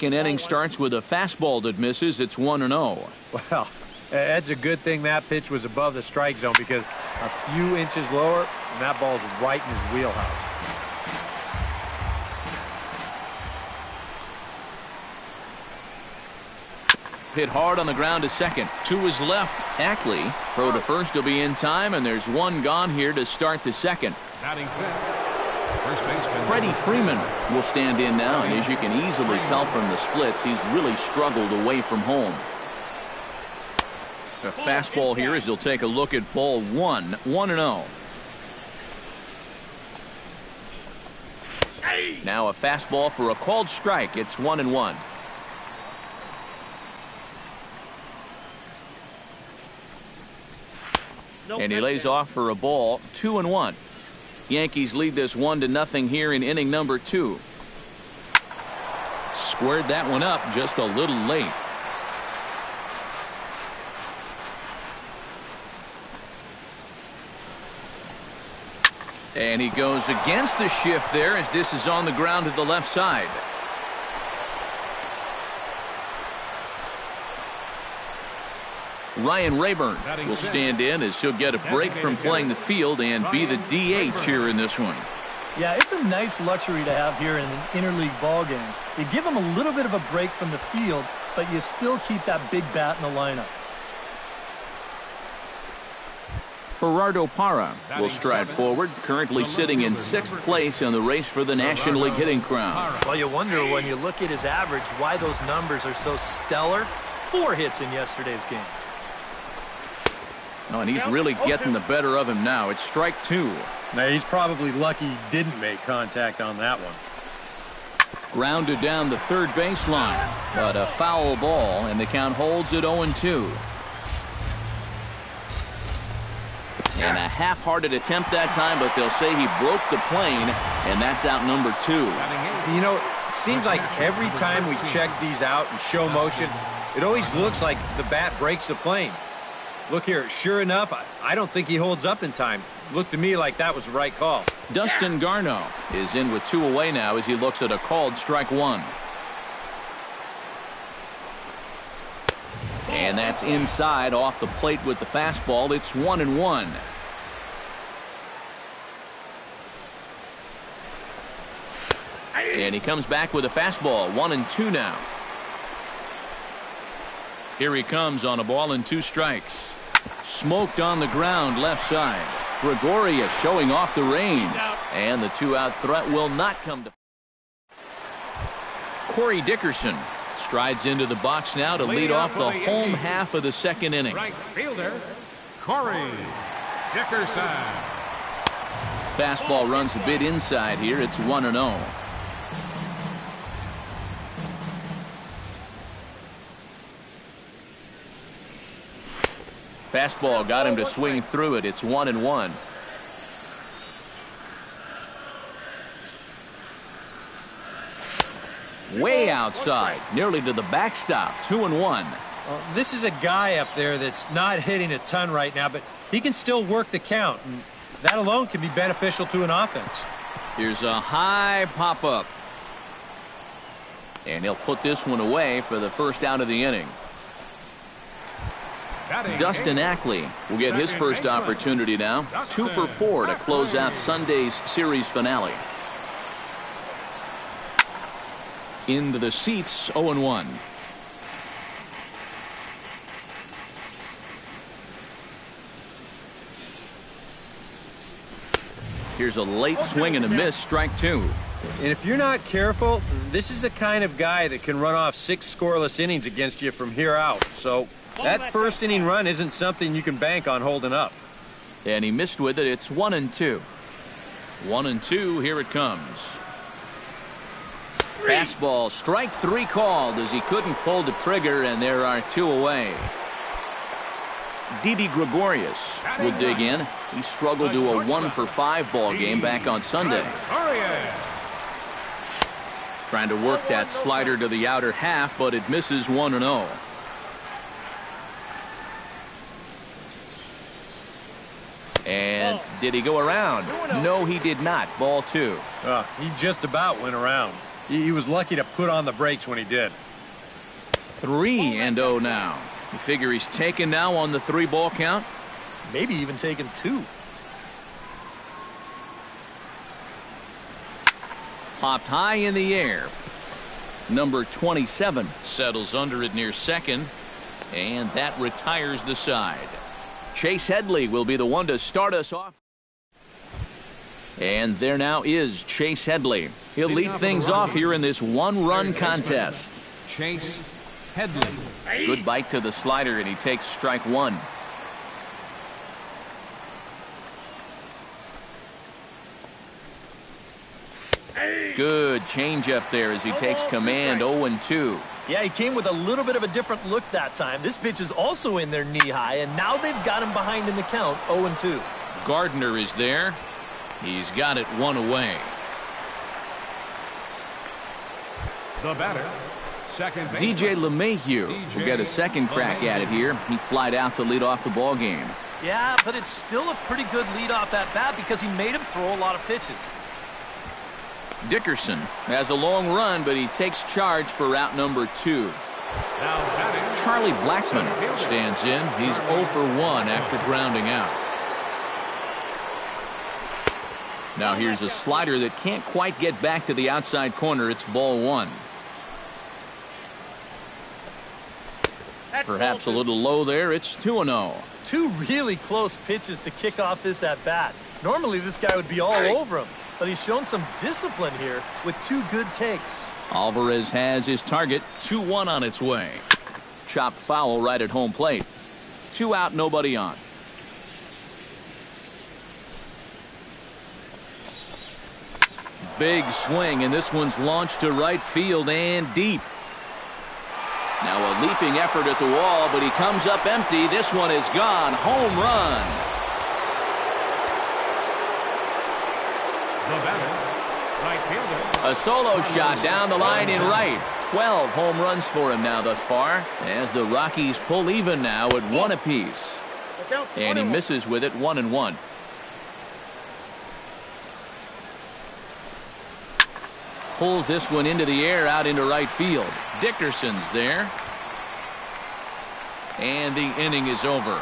Second inning starts with a fastball that misses. It's 1-0. Well, that's a good thing that pitch was above the strike zone, because a few inches lower and that ball's right in his wheelhouse. Hit hard on the ground to second. To his left, Ackley. Throw to first will be in time, and there's one gone here to start the second. Batting fifth, first baseman Freddie Freeman will stand in now, and as you can easily tell from the splits, he's really struggled away from home. A fastball here as he'll take a look at ball one. 1-0. Now a fastball for a called strike. It's 1-1. And he lays off for a ball. 2-1. Yankees lead this 1-0 here in inning number 2. Squared that one up just a little late. And he goes against the shift there as this is on the ground to the left side. Ryan Rayburn will stand in as he'll get a break from playing the field and be the DH here in this one. Yeah, it's a nice luxury to have here in an interleague ball game. You give him a little bit of a break from the field, but you still keep that big bat in the lineup. Gerardo Parra will stride forward, currently sitting in 6th place in the race for the National League hitting crown. Well, you wonder when you look at his average why those numbers are so stellar. 4 hits in yesterday's game. Oh, and he's really getting the better of him now. It's strike 2. Now, he's probably lucky he didn't make contact on that one. Grounded down the third baseline, but a foul ball, and the count holds at 0-2. And a half-hearted attempt that time, but they'll say he broke the plane, and that's out number 2. You know, it seems like every time we check these out and show motion, it always looks like the bat breaks the plane. Look here, sure enough, I don't think he holds up in time. Looked to me like that was the right call. Dustin Garneau is in with 2 away now as he looks at a called strike 1. And that's inside off the plate with the fastball. It's 1-1. And he comes back with a fastball. 1-2 now. Here he comes on a ball and 2 strikes. Smoked on the ground left side. Gregorius showing off the range. And the 2-out threat will not come to. Corey Dickerson strides into the box now to lead off the home half of the second inning. right fielder, Corey Dickerson. Fastball runs a bit inside here. It's 1-0. Fastball got him to swing through it. It's 1-1. Way outside, nearly to the backstop. 2-1. This is a guy up there that's not hitting a ton right now, but he can still work the count, and that alone can be beneficial to an offense. Here's a high pop-up. And he'll put this one away for the first out of the inning. Dustin Ackley will get his first opportunity now. 2 for 4 to close out Sunday's series finale. Into the seats, 0-1. Here's a late swing and a miss, strike 2. And if you're not careful, this is the kind of guy that can run off 6 scoreless innings against you from here out. So that first inning run isn't something you can bank on holding up. And he missed with it. It's 1-2. 1-2. Here it comes. Fastball, strike 3 called as he couldn't pull the trigger, and there are 2 away. Didi Gregorius will dig in. He struggled to a 1 for 5 ball game back on Sunday. Trying to work that slider to the outer half, but it misses 1-0. And did he go around? No, he did not. Ball 2. He just about went around. He was lucky to put on the brakes when he did. 3-0 now. You figure he's taken now on the 3-ball count? Maybe even taking 2. Popped high in the air. Number 27 settles under it near second, and that retires the side. Chase Headley will be the one to start us off. And there now is Chase Headley. He'll lead things off here in this one-run contest. Chase Headley. Good bite to the slider, and he takes strike 1. Good changeup there as he takes command. 0-2. Yeah, he came with a little bit of a different look that time. This pitch is also in their knee high, and now they've got him behind in the count. 0-2. Gardner is there. He's got it 1 away. The batter, second DJ LeMahieu will get a second crack at it here. He flied out to lead off the ball game. Yeah, but it's still a pretty good leadoff at bat because he made him throw a lot of pitches. Dickerson has a long run, but he takes charge for route number 2. Now batting, Charlie Blackmon stands in. He's 0 for 1 after grounding out. Now here's a slider that can't quite get back to the outside corner. It's ball 1. Perhaps a little low there. It's 2-0. 2 really close pitches to kick off this at bat. Normally this guy would be all over him, but he's shown some discipline here with 2 good takes. Alvarez has his target. 2-1 on its way. Chopped foul right at home plate. 2 out, nobody on. Big swing, and this one's launched to right field and deep. Now a leaping effort at the wall, but he comes up empty. This one is gone. Home run. the batter, right fielder. A solo shot down the line in right. 12 home runs for him now thus far, as the Rockies pull even now at 1 apiece. And he misses with it, 1-1. Pulls this one into the air out into right field. Dickerson's there. And the inning is over.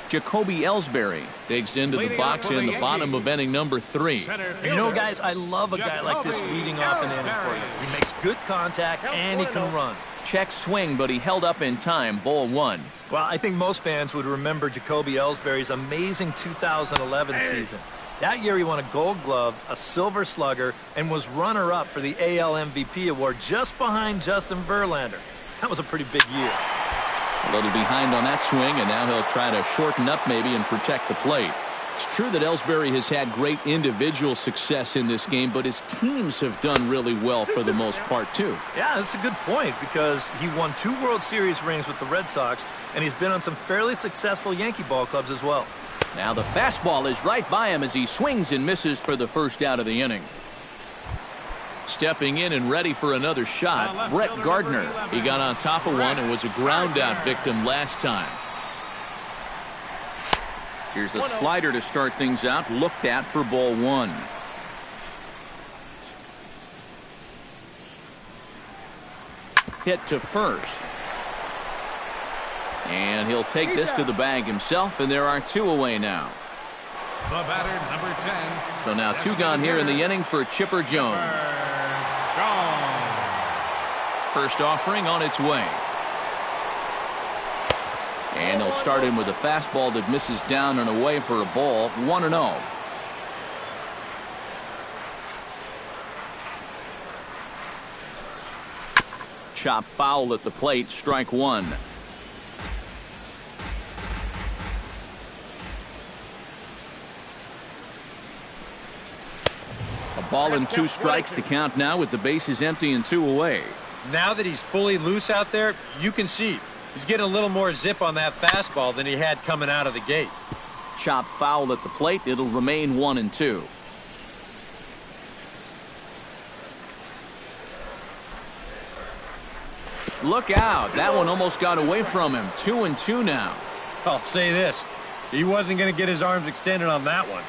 Jacoby Ellsbury digs into the box in the bottom of inning number 3. You know, guys, I love a guy like this leading off an inning for you. He makes good contact and he can run. Check swing, but he held up in time. Ball 1. Well, I think most fans would remember Jacoby Ellsbury's amazing 2011 season. That year he won a Gold Glove, a Silver Slugger, and was runner-up for the AL MVP award just behind Justin Verlander. That was a pretty big year. A little behind on that swing, and now he'll try to shorten up maybe and protect the plate. It's true that Ellsbury has had great individual success in this game, but his teams have done really well for the most part, too. Yeah, that's a good point, because he won 2 World Series rings with the Red Sox, and he's been on some fairly successful Yankee ball clubs as well. Now the fastball is right by him as he swings and misses for the first out of the inning. Stepping in and ready for another shot, Brett Gardner. He got on top of one and was a ground out victim last time. Here's a slider to start things out, looked at for ball 1. Hit to first. And he'll take this to the bag himself, and there are 2 away now. The batter, number 10. So now 2 gone here in the inning for Chipper Jones. First offering on its way. And they'll start in with a fastball that misses down and away for a ball. 1-0. Chop foul at the plate. Strike 1. A ball and 2 strikes. The count now with the bases empty and 2 away. Now that he's fully loose out there, you can see he's getting a little more zip on that fastball than he had coming out of the gate. Chop foul at the plate. It'll remain 1-2. Look out. That one almost got away from him. 2-2 now. I'll say this. He wasn't going to get his arms extended on that one.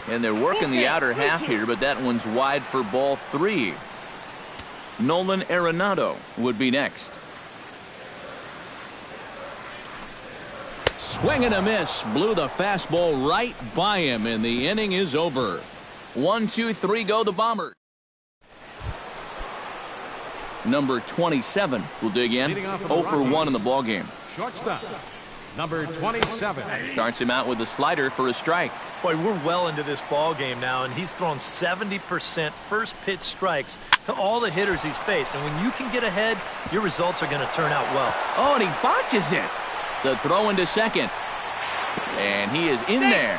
And they're working the outer half here, but that one's wide for ball 3. Nolan Arenado would be next. Swing and a miss. Blew the fastball right by him, and the inning is over. 1, 2, 3 go the Bombers. Number 27 will dig in. 0 for 1 in the ballgame. Shortstop, number 27. Starts him out with a slider for a strike. Boy, we're well into this ball game now, and he's thrown 70% first pitch strikes to all the hitters he's faced. And when you can get ahead, your results are going to turn out well. Oh, and he botches it. The throw into second. And he is in there.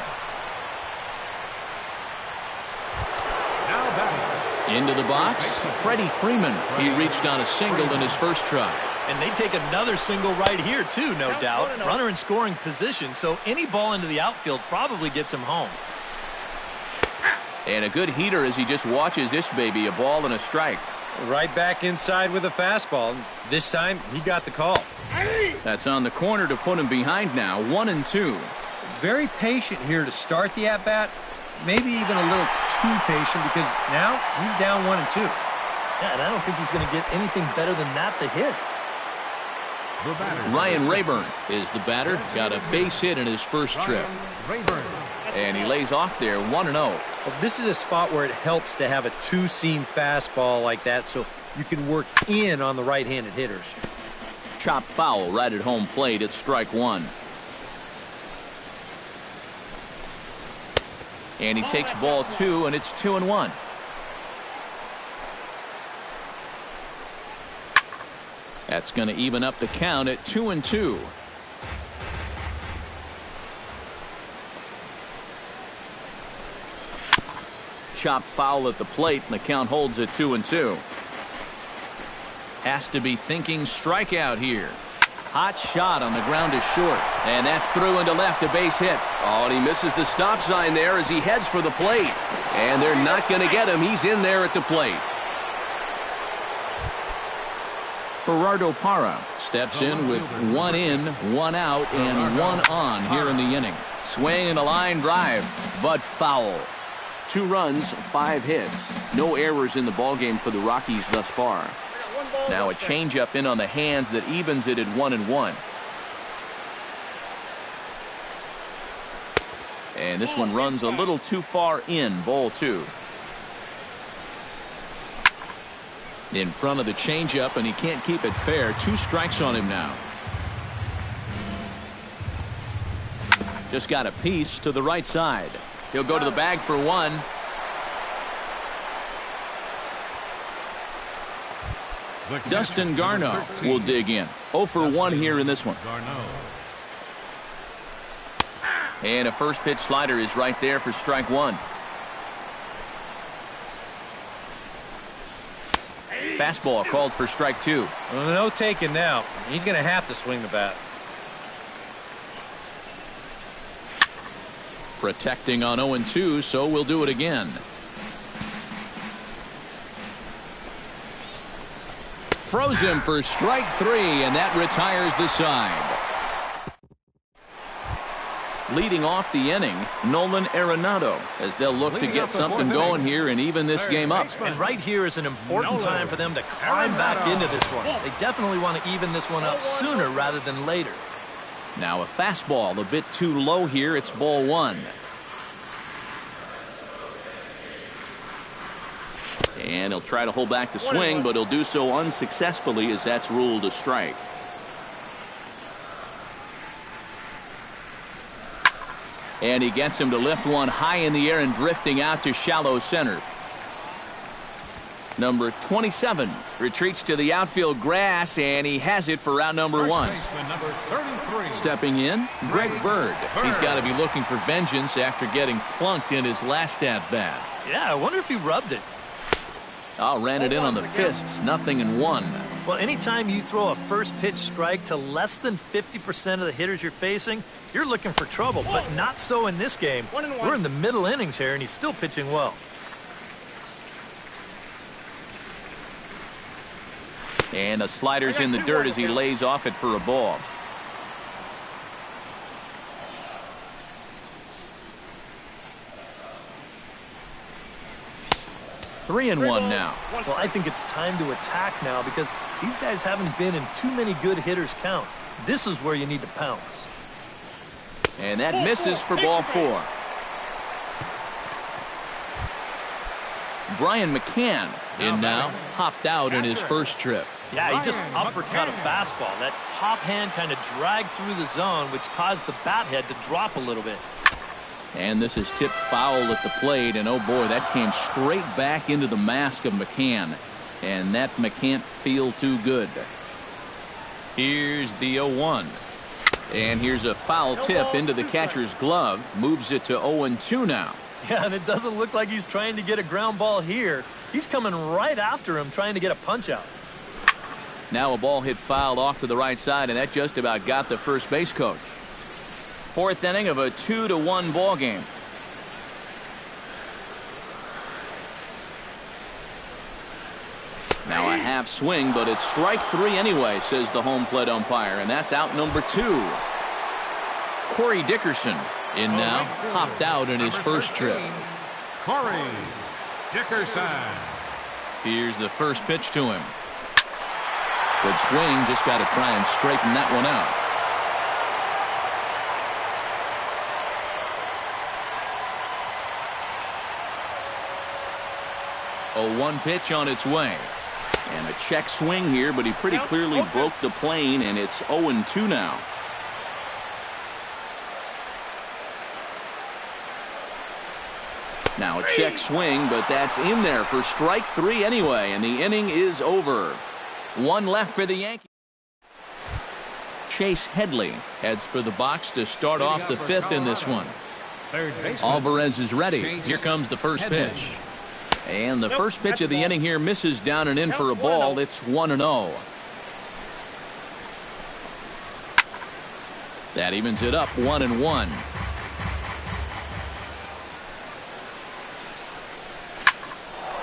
Now batting. Into the box, Freddie Freeman. He reached on a single in his first try. And they take another single right here, too, no doubt. Runner in scoring position, so any ball into the outfield probably gets him home. And a good heater as he just watches this baby, a ball and a strike. Right back inside with a fastball. This time, he got the call. That's on the corner to put him behind now, 1-2. Very patient here to start the at-bat. Maybe even a little too patient because now he's down 1-2. Yeah, and I don't think he's going to get anything better than that to hit. Ryan Rayburn is the batter. Got a base hit in his first trip. And he lays off there, 1-0. Well, this is a spot where it helps to have a two-seam fastball like that so you can work in on the right-handed hitters. Chop foul right at home plate. It's strike 1. And he takes ball 2, and it's 2-1. That's going to even up the count at 2-2. Chop foul at the plate, and the count holds at 2-2. Has to be thinking strikeout here. Hot shot on the ground is short, and that's through into left, a base hit. Oh, and he misses the stop sign there as he heads for the plate. And they're not going to get him. He's in there at the plate. Gerardo Parra steps in with 1 in, 1 out, and 1 on here in the inning. Swing and a line drive, but foul. 2 runs, 5 hits. No errors in the ballgame for the Rockies thus far. Now a changeup in on the hands that evens it at 1-1. And this one runs a little too far in, ball 2. In front of the changeup, and he can't keep it fair. 2 strikes on him now. Just got a piece to the right side. He'll go to the bag for 1. Dustin Garneau will dig in. 0 for 1 here in this one. And a first pitch slider is right there for strike 1. Fastball called for strike 2. Well, no taking now. He's going to have to swing the bat. Protecting on 0-2, so we'll do it again. Froze him for strike 3, and that retires the side. Leading off the inning, Nolan Arenado, as they'll look to get something going here and even this game up. And right here is an important time for them to climb back into this one. They definitely want to even this one up sooner rather than later. Now a fastball a bit too low here. It's ball 1. And he'll try to hold back the swing, but he'll do so unsuccessfully as that's ruled a strike. And he gets him to lift one high in the air and drifting out to shallow center. Number 27 retreats to the outfield grass, and he has it for round number 1. Stepping in, Greg Bird. He's got to be looking for vengeance after getting plunked in his last at-bat. Yeah, I wonder if he rubbed it. Ran it in on the fists, 0-1. Well, anytime you throw a first pitch strike to less than 50% of the hitters you're facing, you're looking for trouble, but not so in this game. We're in the middle innings here, and he's still pitching well. And a slider's in the dirt as he lays off it for a ball. 3-1 now. Well, I think it's time to attack now because these guys haven't been in too many good hitters' counts. This is where you need to pounce. And that misses for ball 4. Brian McCann in now, hopped out in his first trip. Yeah, he just uppercut a fastball. That top hand kind of dragged through the zone, which caused the bat head to drop a little bit. And this is tipped foul at the plate, and oh boy, that came straight back into the mask of McCann. And that can't feel too good. Here's the 0-1. And here's a foul tip into the catcher's glove. Moves it to 0-2 now. Yeah, and it doesn't look like he's trying to get a ground ball here. He's coming right after him, trying to get a punch out. Now a ball hit fouled off to the right side, and that just about got the first base coach. 4th inning of a 2-1 ball game. Now a half swing, but it's strike 3 anyway, says the home plate umpire, and that's out number 2. Corey Dickerson in now, hopped out in his first trip. Corey Dickerson. Here's the first pitch to him. Good swing, just got to try and straighten that one out. A 1 pitch on its way. And a check swing here, but he pretty clearly broke the plane, and it's 0-2 now. Now a check swing, but that's in there for strike 3 anyway, and the inning is over. 1 left for the Yankees. Chase Headley heads for the box to start off the 5th in this one. Alvarez is ready. Here comes the first pitch. And the first pitch of the inning here misses down and in for a ball. It's 1-0. That evens it up 1-1.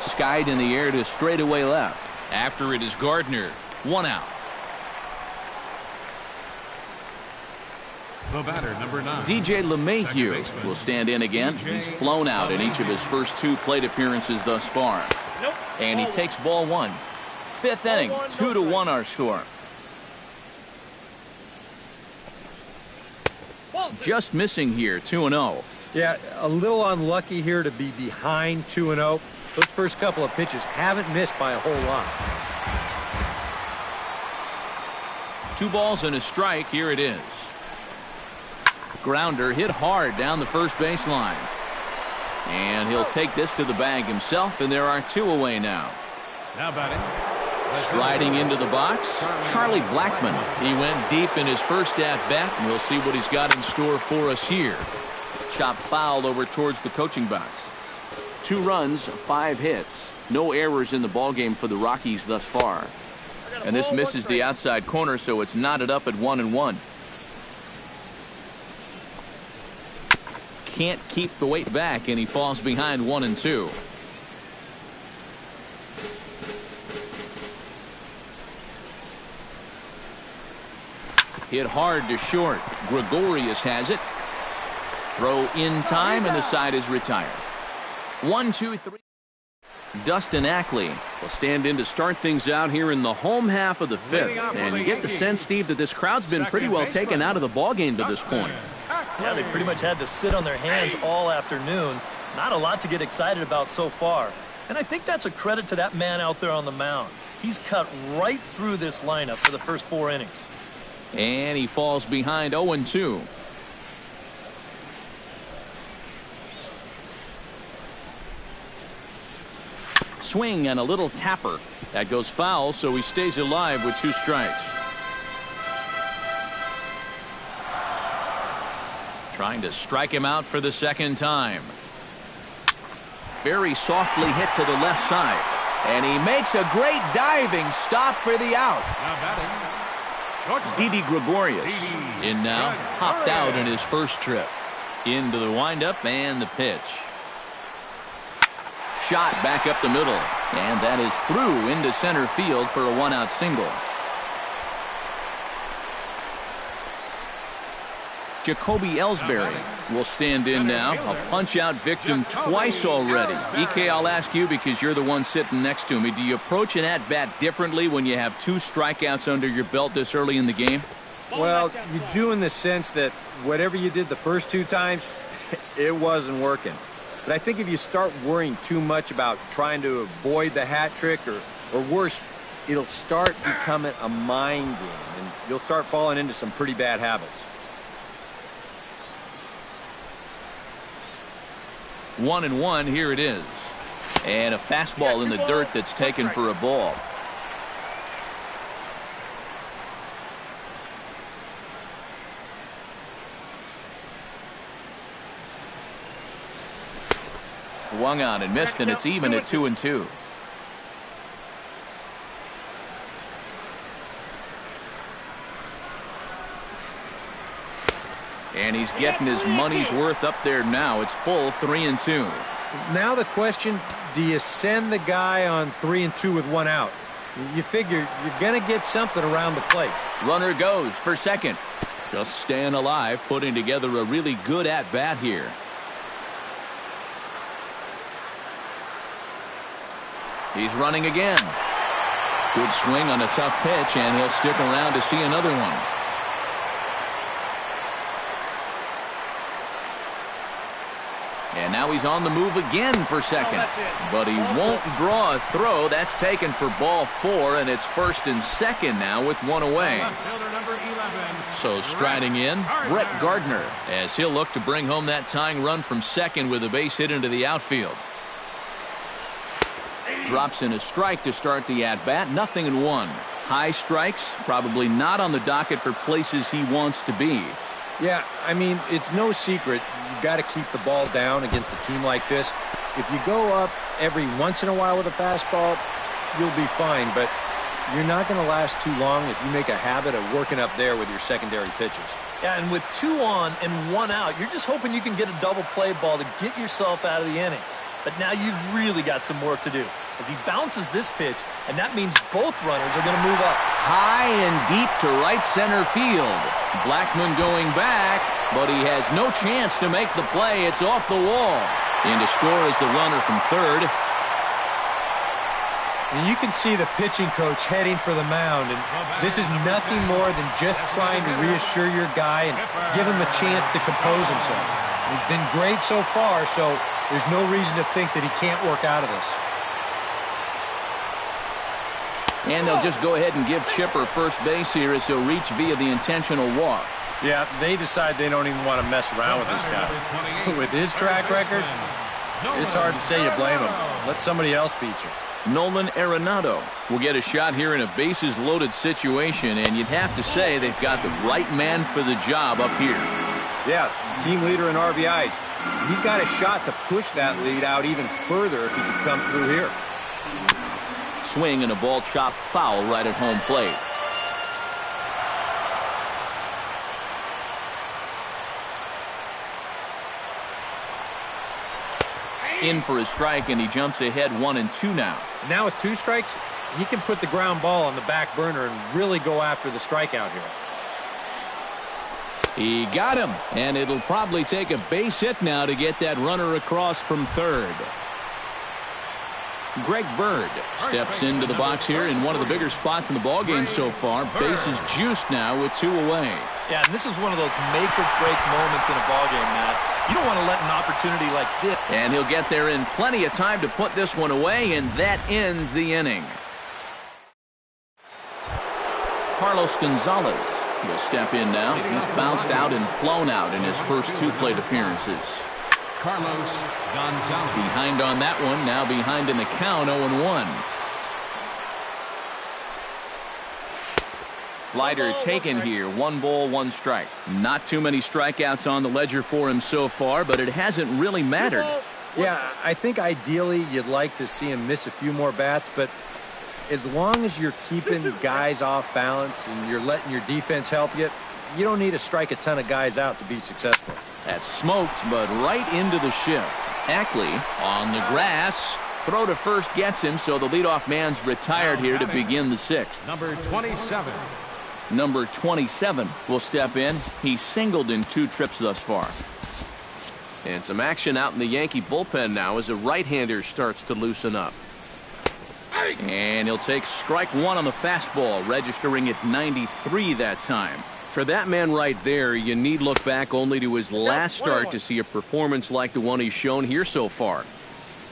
Skied in the air to straightaway left. After it is Gardner. 1 out. The batter, number 9. DJ LeMahieu will stand in again. He's flown out in each of his first 2 plate appearances thus far. And he takes ball 1. 5th inning, 2-1 our score. Just missing here, 2-0. Yeah, a little unlucky here to be behind 2-0. Those first couple of pitches haven't missed by a whole lot. 2 balls and a strike. Here it is. Grounder hit hard down the first baseline. And he'll take this to the bag himself, and there are 2 away now. Now batting. Striding into the box, Charlie Blackmon. He went deep in his first at-bat, and we'll see what he's got in store for us here. Chop fouled over towards the coaching box. 2 runs, 5 hits. No errors in the ballgame for the Rockies thus far. And this misses the outside corner, so it's knotted up at 1-1. Can't keep the weight back, and he falls behind 1-2. Hit hard to short. Gregorius has it. Throw in time, and the side is retired. 1-2-3. Dustin Ackley will stand in to start things out here in the home half of the 5th. And you get the sense, Steve, that this crowd's been pretty well taken out of the ballgame to this point. Yeah, they pretty much had to sit on their hands all afternoon. Not a lot to get excited about so far. And I think that's a credit to that man out there on the mound. He's cut right through this lineup for the first 4 innings. And he falls behind 0-2. Swing and a little tapper. That goes foul, so he stays alive with 2 strikes. Trying to strike him out for the 2nd time. Very softly hit to the left side. And he makes a great diving stop for the out. Didi Gregorius in now, hopped out in his first trip. Into the windup and the pitch. Shot back up the middle, and that is through into center field for a 1-out single. Jacoby Ellsbury will stand in now. A punch-out victim twice already. EK, I'll ask you because you're the one sitting next to me. Do you approach an at-bat differently when you have 2 strikeouts under your belt this early in the game? Well, you do in the sense that whatever you did the first 2 times, it wasn't working. But I think if you start worrying too much about trying to avoid the hat trick or worse, it'll start becoming a mind game, and you'll start falling into some pretty bad habits. 1-1, here it is. And a fastball in the dirt that's taken for a ball. Swung on and missed, and it's even at 2-2. And he's getting his money's worth up there now. It's full 3-2. Now the question, do you send the guy on 3-2 with 1 out? You figure you're going to get something around the plate. Runner goes for second. Just staying alive, putting together a really good at-bat here. He's running again. Good swing on a tough pitch, and he'll stick around to see another one. And now he's on the move again for second. But he won't draw a throw. That's taken for ball 4, and it's first and second now with 1 away. So striding in, Brett Gardner, as he'll look to bring home that tying run from second with a base hit into the outfield. Drops in a strike to start the at-bat. 0-1. High strikes, probably not on the docket for places he wants to be. Yeah, I mean, it's no secret. You got to keep the ball down against a team like this. If you go up every once in a while with a fastball, you'll be fine. But you're not going to last too long if you make a habit of working up there with your secondary pitches. Yeah, and with 2 on and 1 out, you're just hoping you can get a double play ball to get yourself out of the inning. But now you've really got some work to do as he bounces this pitch, and that means both runners are going to move up. High and deep to right center field. Blackmon going back, but he has no chance to make the play. It's off the wall. In to score is the runner from third. And you can see the pitching coach heading for the mound, and this is nothing more than just trying to reassure your guy and give him a chance to compose himself. He's been great so far, so there's no reason to think that he can't work out of this. And they'll just go ahead and give Chipper first base here as he'll reach via the intentional walk. Yeah, they decide they don't even want to mess around with this guy. With his track record, it's hard to say you blame him. Let somebody else beat you. Nolan Arenado will get a shot here in a bases-loaded situation, and you'd have to say they've got the right man for the job up here. Yeah, team leader in RBIs. He's got a shot to push that lead out even further if he can come through here. Swing and a ball chopped foul right at home plate. In for a strike, and he jumps ahead 1-2 now. Now with 2 strikes, he can put the ground ball on the back burner and really go after the strikeout here. He got him, and it'll probably take a base hit now to get that runner across from third. Greg Bird steps into the box here in one of the bigger spots in the ballgame so far. Bases juiced now with 2 away. Yeah, and this is one of those make-or-break moments in a ballgame, Matt. You don't want to let an opportunity like this. And he'll get there in plenty of time to put this one away, and that ends the inning. Carlos Gonzalez will step in now. He's bounced out and flown out in his first 2 plate appearances. Carlos Gonzalez. Behind on that one, now behind in the count, 0-1. Slider taken here, 1 ball, 1 strike. Not too many strikeouts on the ledger for him so far, but it hasn't really mattered. Yeah, I think ideally you'd like to see him miss a few more bats, but as long as you're keeping guys off balance and you're letting your defense help you, you don't need to strike a ton of guys out to be successful. That's smoked, but right into the shift. Ackley on the grass. Throw to first gets him, so the leadoff man's retired here to begin the 6th. Number 27. Number 27 will step in. He's singled in 2 trips thus far. And some action out in the Yankee bullpen now as a right-hander starts to loosen up. And he'll take strike 1 on the fastball, registering at 93 that time. For that man right there, you need look back only to his last start to see a performance like the one he's shown here so far.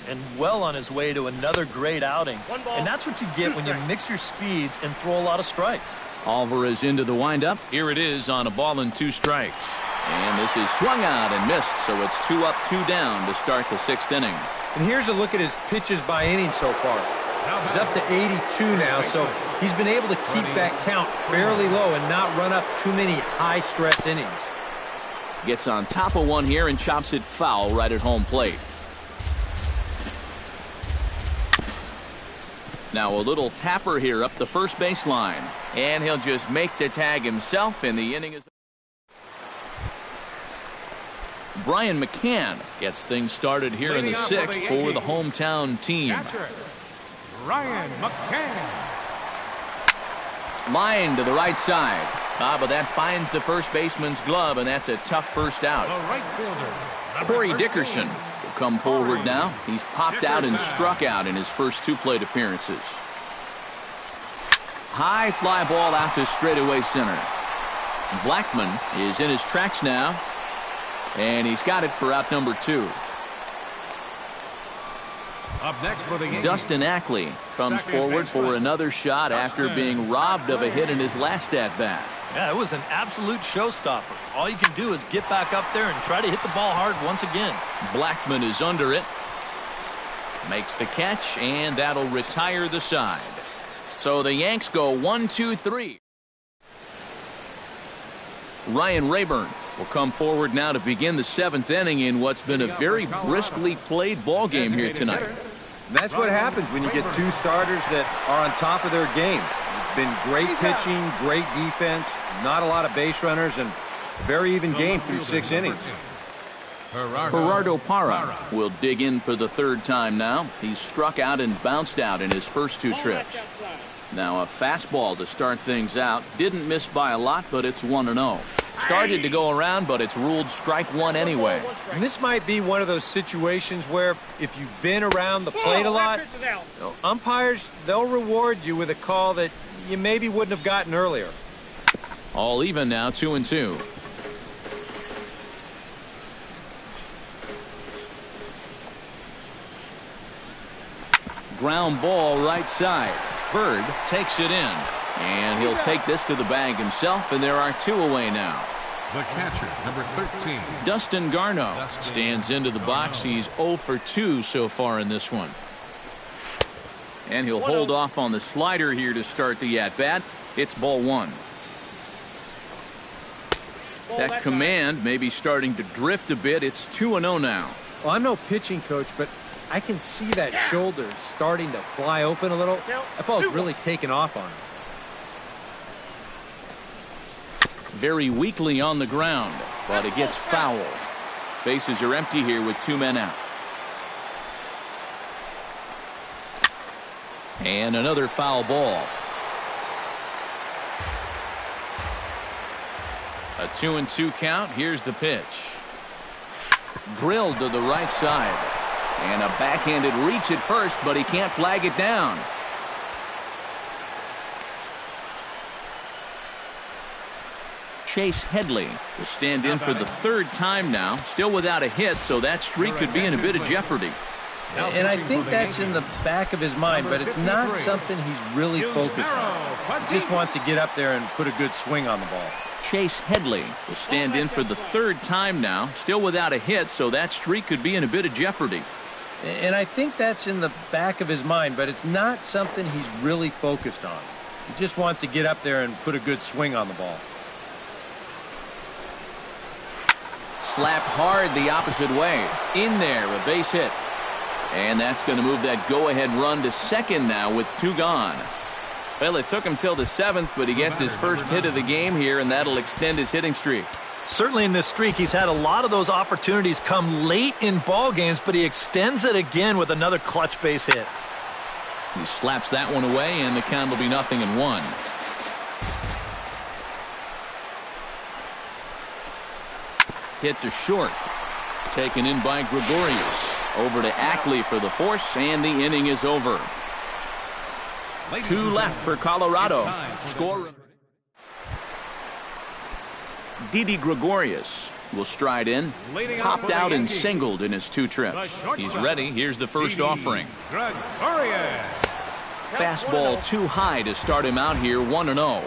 And well on his way to another great outing. And that's what you get when you mix your speeds and throw a lot of strikes. Alvarez into the windup. Here it is on a ball and 2 strikes. And this is swung out and missed, so it's 2 up, 2 down to start the 6th inning. And here's a look at his pitches by inning so far. He's up to 82 now, so he's been able to keep that count fairly low and not run up too many high-stress innings. Gets on top of one here and chops it foul right at home plate. Now a little tapper here up the first baseline. And he'll just make the tag himself, and the inning is... Brian McCann gets things started here in the 6th for the hometown team. Brian McCann. Line to the right side. But that finds the first baseman's glove, and that's a tough first out. The right fielder. Corey Dickerson will come forward now. He's popped out and struck out in his first 2 plate appearances. High fly ball out to straightaway center. Blackman is in his tracks now, and he's got it for out number 2. Up next for the Yankees, Dustin Ackley comes forward for another shot after being robbed of a hit in his last at-bat. Yeah, it was an absolute showstopper. All you can do is get back up there and try to hit the ball hard once again. Blackman is under it. Makes the catch, and that'll retire the side. So the Yanks go 1-2-3. Ryan Rayburn will come forward now to begin the 7th inning in what's been a very briskly played ball game here tonight. And that's what happens when you get 2 starters that are on top of their game. It's been great pitching, great defense, not a lot of base runners, and very even game through 6 innings. Gerardo Parra will dig in for the 3rd time now. He's struck out and bounced out in his first 2 trips. Now a fastball to start things out. Didn't miss by a lot, but it's 1-0. Started to go around, but it's ruled strike 1 anyway. And this might be one of those situations where if you've been around the plate a lot, umpires, they'll reward you with a call that you maybe wouldn't have gotten earlier. All even now, 2-2. Ground ball right side. Bird takes it in, and he'll take this to the bag himself, and there are 2 away now. the catcher, number 13. Dustin Garneau stands into the box. He's 0 for 2 so far in this one. And he'll hold off on the slider here to start the at-bat. It's ball 1. That command may be starting to drift a bit. It's 2-0 now. Well, I'm no pitching coach, but I can see that shoulder starting to fly open a little. That ball's really taken off on him. Very weakly on the ground, but it gets foul. Bases are empty here with 2 men out. And another foul ball. A 2-2 count. Here's the pitch. Drilled to the right side. And a backhanded reach at first, but he can't flag it down. Chase Headley will stand in for the 3rd time now. Still without a hit, so that streak could be in a bit of jeopardy. And I think that's in the back of his mind, but it's not something he's really focused on. He just wants to get up there and put a good swing on the ball. Chase Headley will stand in for the 3rd time now. Still without a hit, so that streak could be in a bit of jeopardy. And I think that's in the back of his mind, but it's not something he's really focused on. He just wants to get up there and put a good swing on the ball. Slapped hard the opposite way. In there, a base hit. And that's going to move that go-ahead run to second now with 2 gone. Well, it took him till the 7th, but he gets his first hit of the game here, and that'll extend his hitting streak. Certainly in this streak, he's had a lot of those opportunities come late in ball games, but he extends it again with another clutch base hit. He slaps that one away, and the count will be 0-1. Hit to short. Taken in by Gregorius. Over to Ackley for the force, and the inning is over. Two left for Colorado. Score. Didi Gregorius will stride in. Popped out and singled in his 2 trips. He's ready. Here's the first offering. Fastball too high to start him out here, 1-0.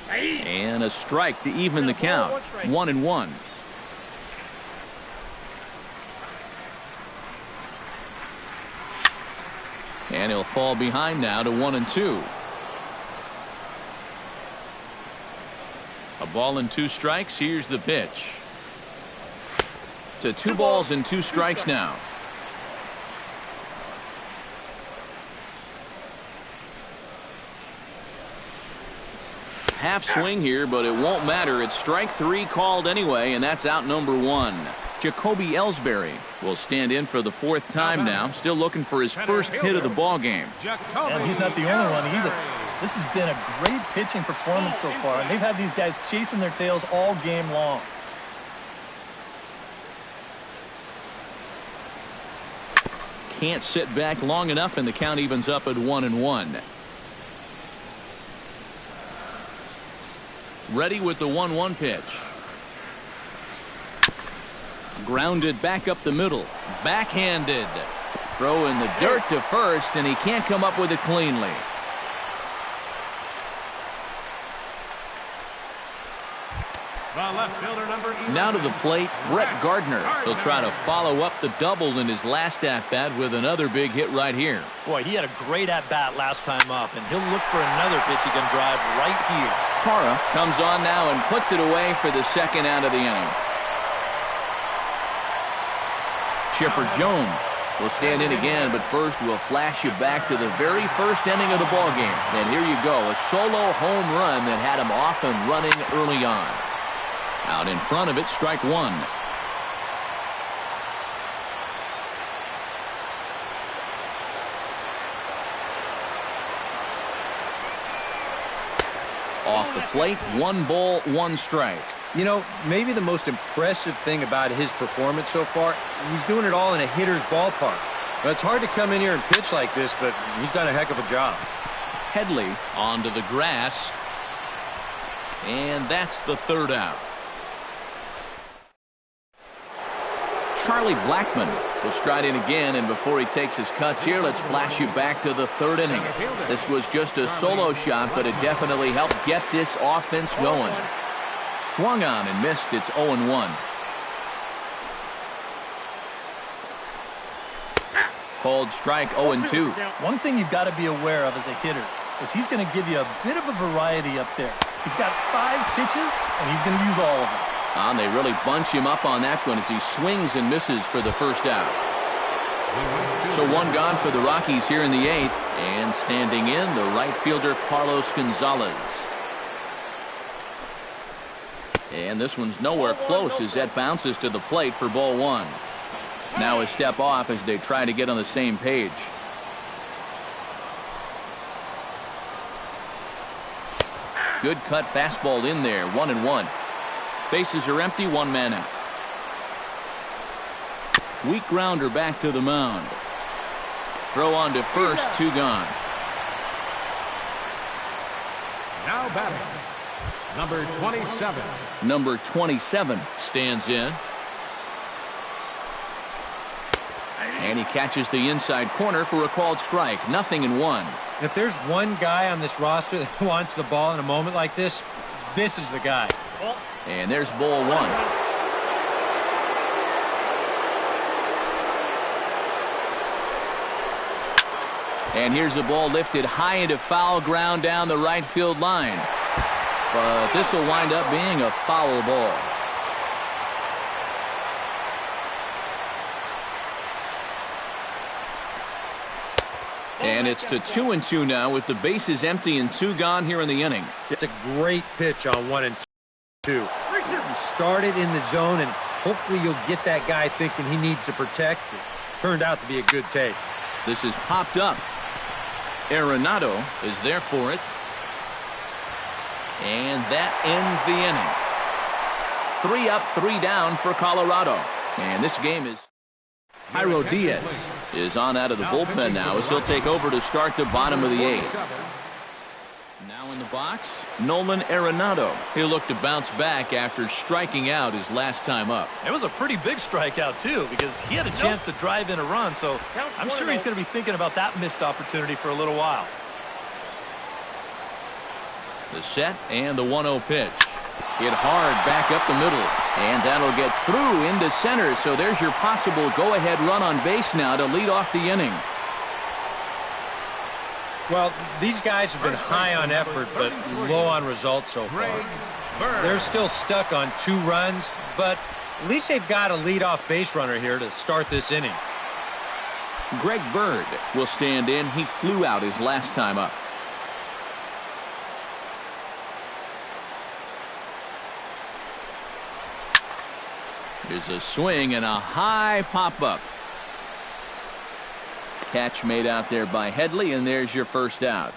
And a strike to even the count, 1-1. And he'll fall behind now to 1-2. A ball and 2 strikes. Here's the pitch. To 2 balls and 2 strikes now. Half swing here, but it won't matter. It's strike 3 called anyway, and that's out number 1. Jacoby Ellsbury will stand in for the 4th time now, still looking for his first hit of the ball game. And he's not the only one either. This has been a great pitching performance so far, and they've had these guys chasing their tails all game long. Can't sit back long enough, and the count evens up at 1-1. Ready with the 1-1 pitch. Grounded back up the middle. Backhanded. Throw in the dirt to first, and he can't come up with it cleanly. Now to the plate, Brett Gardner. He'll try to follow up the double in his last at-bat with another big hit right here. Boy, he had a great at-bat last time up, and he'll look for another pitch he can drive right here. Parra comes on now and puts it away for the 2nd out of the inning. Chipper Jones will stand in again, but first we'll flash you back to the very first inning of the ballgame. And here you go, a solo home run that had him off and running early on. Out in front of it, strike 1. Off the plate, 1 ball, 1 strike. You know, maybe the most impressive thing about his performance so far, he's doing it all in a hitter's ballpark. But it's hard to come in here and pitch like this, but he's done a heck of a job. Headley onto the grass. And that's the 3rd out. Charlie Blackmon will stride in again, and before he takes his cuts here, let's flash you back to the 3rd inning. This was just a solo shot, but it definitely helped get this offense going. Swung on and missed. It's 0-1. Called strike 0-2. One thing you've got to be aware of as a hitter is he's going to give you a bit of a variety up there. He's got 5 pitches, and he's going to use all of them. And they really bunch him up on that one as he swings and misses for the 1st out. So 1 gone for the Rockies here in the 8th. And standing in, the right fielder Carlos Gonzalez. And this one's nowhere close as that bounces to the plate for ball 1. Now a step off as they try to get on the same page. Good cut fastball in there, 1-1. Bases are empty, 1 man out. Weak grounder back to the mound. Throw on to first, 2 gone. Now batting, number 27. Number 27 stands in. And he catches the inside corner for a called strike. 0-1. If there's one guy on this roster that wants the ball in a moment like this, this is the guy. And there's ball 1. And here's the ball lifted high into foul ground down the right field line. But this will wind up being a foul ball. And it's to 2-2 now with the bases empty and 2 gone here in the inning. It's a great pitch on 1 and 2. You started in the zone, and hopefully you'll get that guy thinking he needs to protect. It turned out to be a good take. This is popped up. Arenado is there for it. And that ends the inning. 3 up, 3 down for Colorado. And this game is... Jairo Diaz is on out of the bullpen now as he'll take over to start the bottom of the 8th. Now in the box, Nolan Arenado. He'll look to bounce back after striking out his last time up. It was a pretty big strikeout, too, because he had a chance to drive in a run, so I'm sure he's going to be thinking about that missed opportunity for a little while. The set and the 1-0 pitch. Hit hard back up the middle, and that'll get through into center, so there's your possible go-ahead run on base now to lead off the inning. Well, these guys have been high on effort, but low on results so far. They're still stuck on 2 runs, but at least they've got a leadoff base runner here to start this inning. Greg Bird will stand in. He flew out his last time up. Here's a swing and a high pop-up. Catch made out there by Headley, and there's your first out.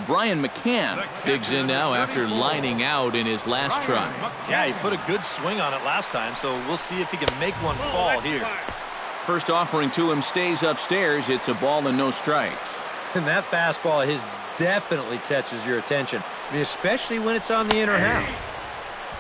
Brian McCann digs in now after lining out in his last try. Yeah, he put a good swing on it last time, so we'll see if he can make one fall here. First offering to him stays upstairs. It's a ball and no strikes. And that fastball of his definitely catches your attention. I mean, especially when it's on the inner half.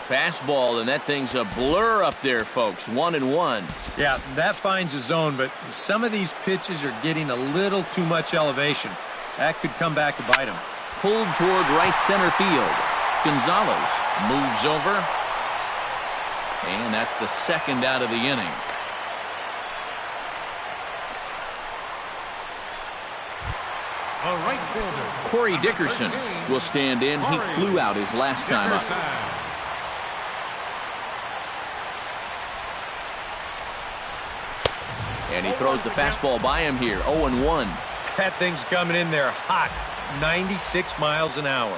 Fastball, and that thing's a blur up there, folks. 1-1. Yeah, that finds a zone, but some of these pitches are getting a little too much elevation. That could come back to bite him. Pulled toward right center field. Gonzalez moves over, and that's the second out of the inning. A right fielder. Corey Dickerson will stand in. He flew out his last time up. And he throws the fastball by him here. 0-1. That thing's coming in there hot. 96 miles an hour.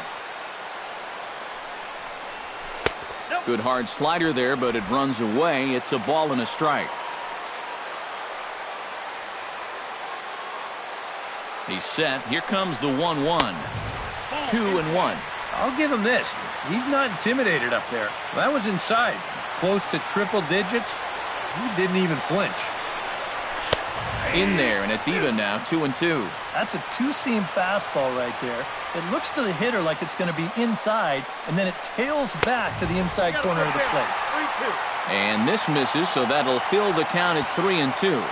Good hard slider there, but it runs away. It's a ball and a strike. He's set. Here comes the 1-1. 2-1. I'll give him this. He's not intimidated up there. That was inside. Close to triple digits. He didn't even flinch. In there, and it's even now, 2-2. That's a two-seam fastball right there. It looks to the hitter like it's going to be inside, and then it tails back to the inside corner of the plate. And this misses, so that'll fill the count at 3-2.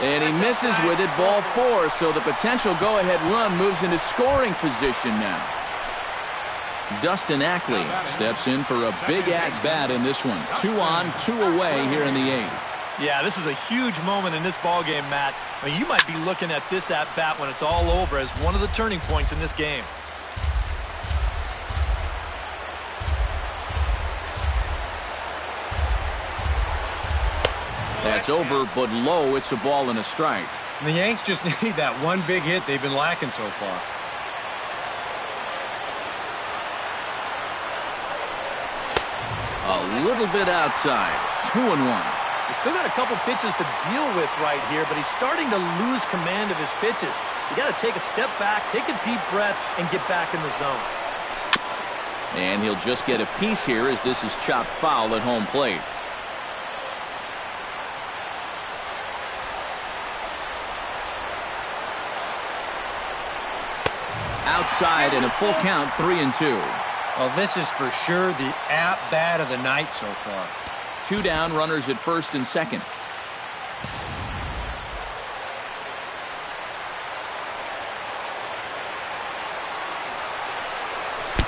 And he misses with it, ball 4, so the potential go-ahead run moves into scoring position now. Dustin Ackley steps in for a big at-bat in this one. 2 on, 2 away here in the 8th. Yeah, this is a huge moment in this ballgame, Matt. I mean, you might be looking at this at-bat when it's all over as one of the turning points in this game. That's over, but low. It's a ball and a strike. And the Yanks just need that one big hit they've been lacking so far. A little bit outside. 2-1. He's still got a couple pitches to deal with right here, but he's starting to lose command of his pitches. You got to take a step back, take a deep breath, and get back in the zone. And he'll just get a piece here as this is chopped foul at home plate. Outside and a full count, 3-2. Well, this is for sure the at-bat of the night so far. 2 down, runners at first and second.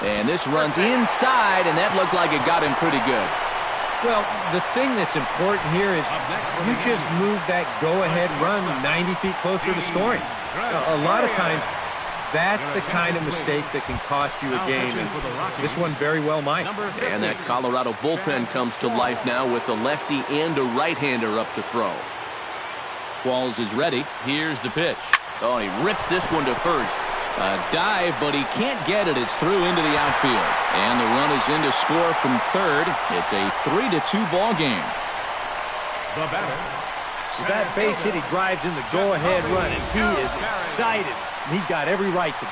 And this runs inside, and that looked like it got him pretty good. Well, the thing that's important here is you just move that go-ahead run 90 feet closer to scoring. A lot of times, that's the kind of mistake that can cost you a game, and this one very well might. And that Colorado bullpen comes to life now with a lefty and a right-hander up to throw. Qualls is ready. Here's the pitch. Oh, he rips this one to first. A dive, but he can't get it. It's through into the outfield. And the run is in to score from third. It's a 3-2 ball game. The batter, With that base hit, he drives in the go-ahead run, and he is excited. And he's got every right to be.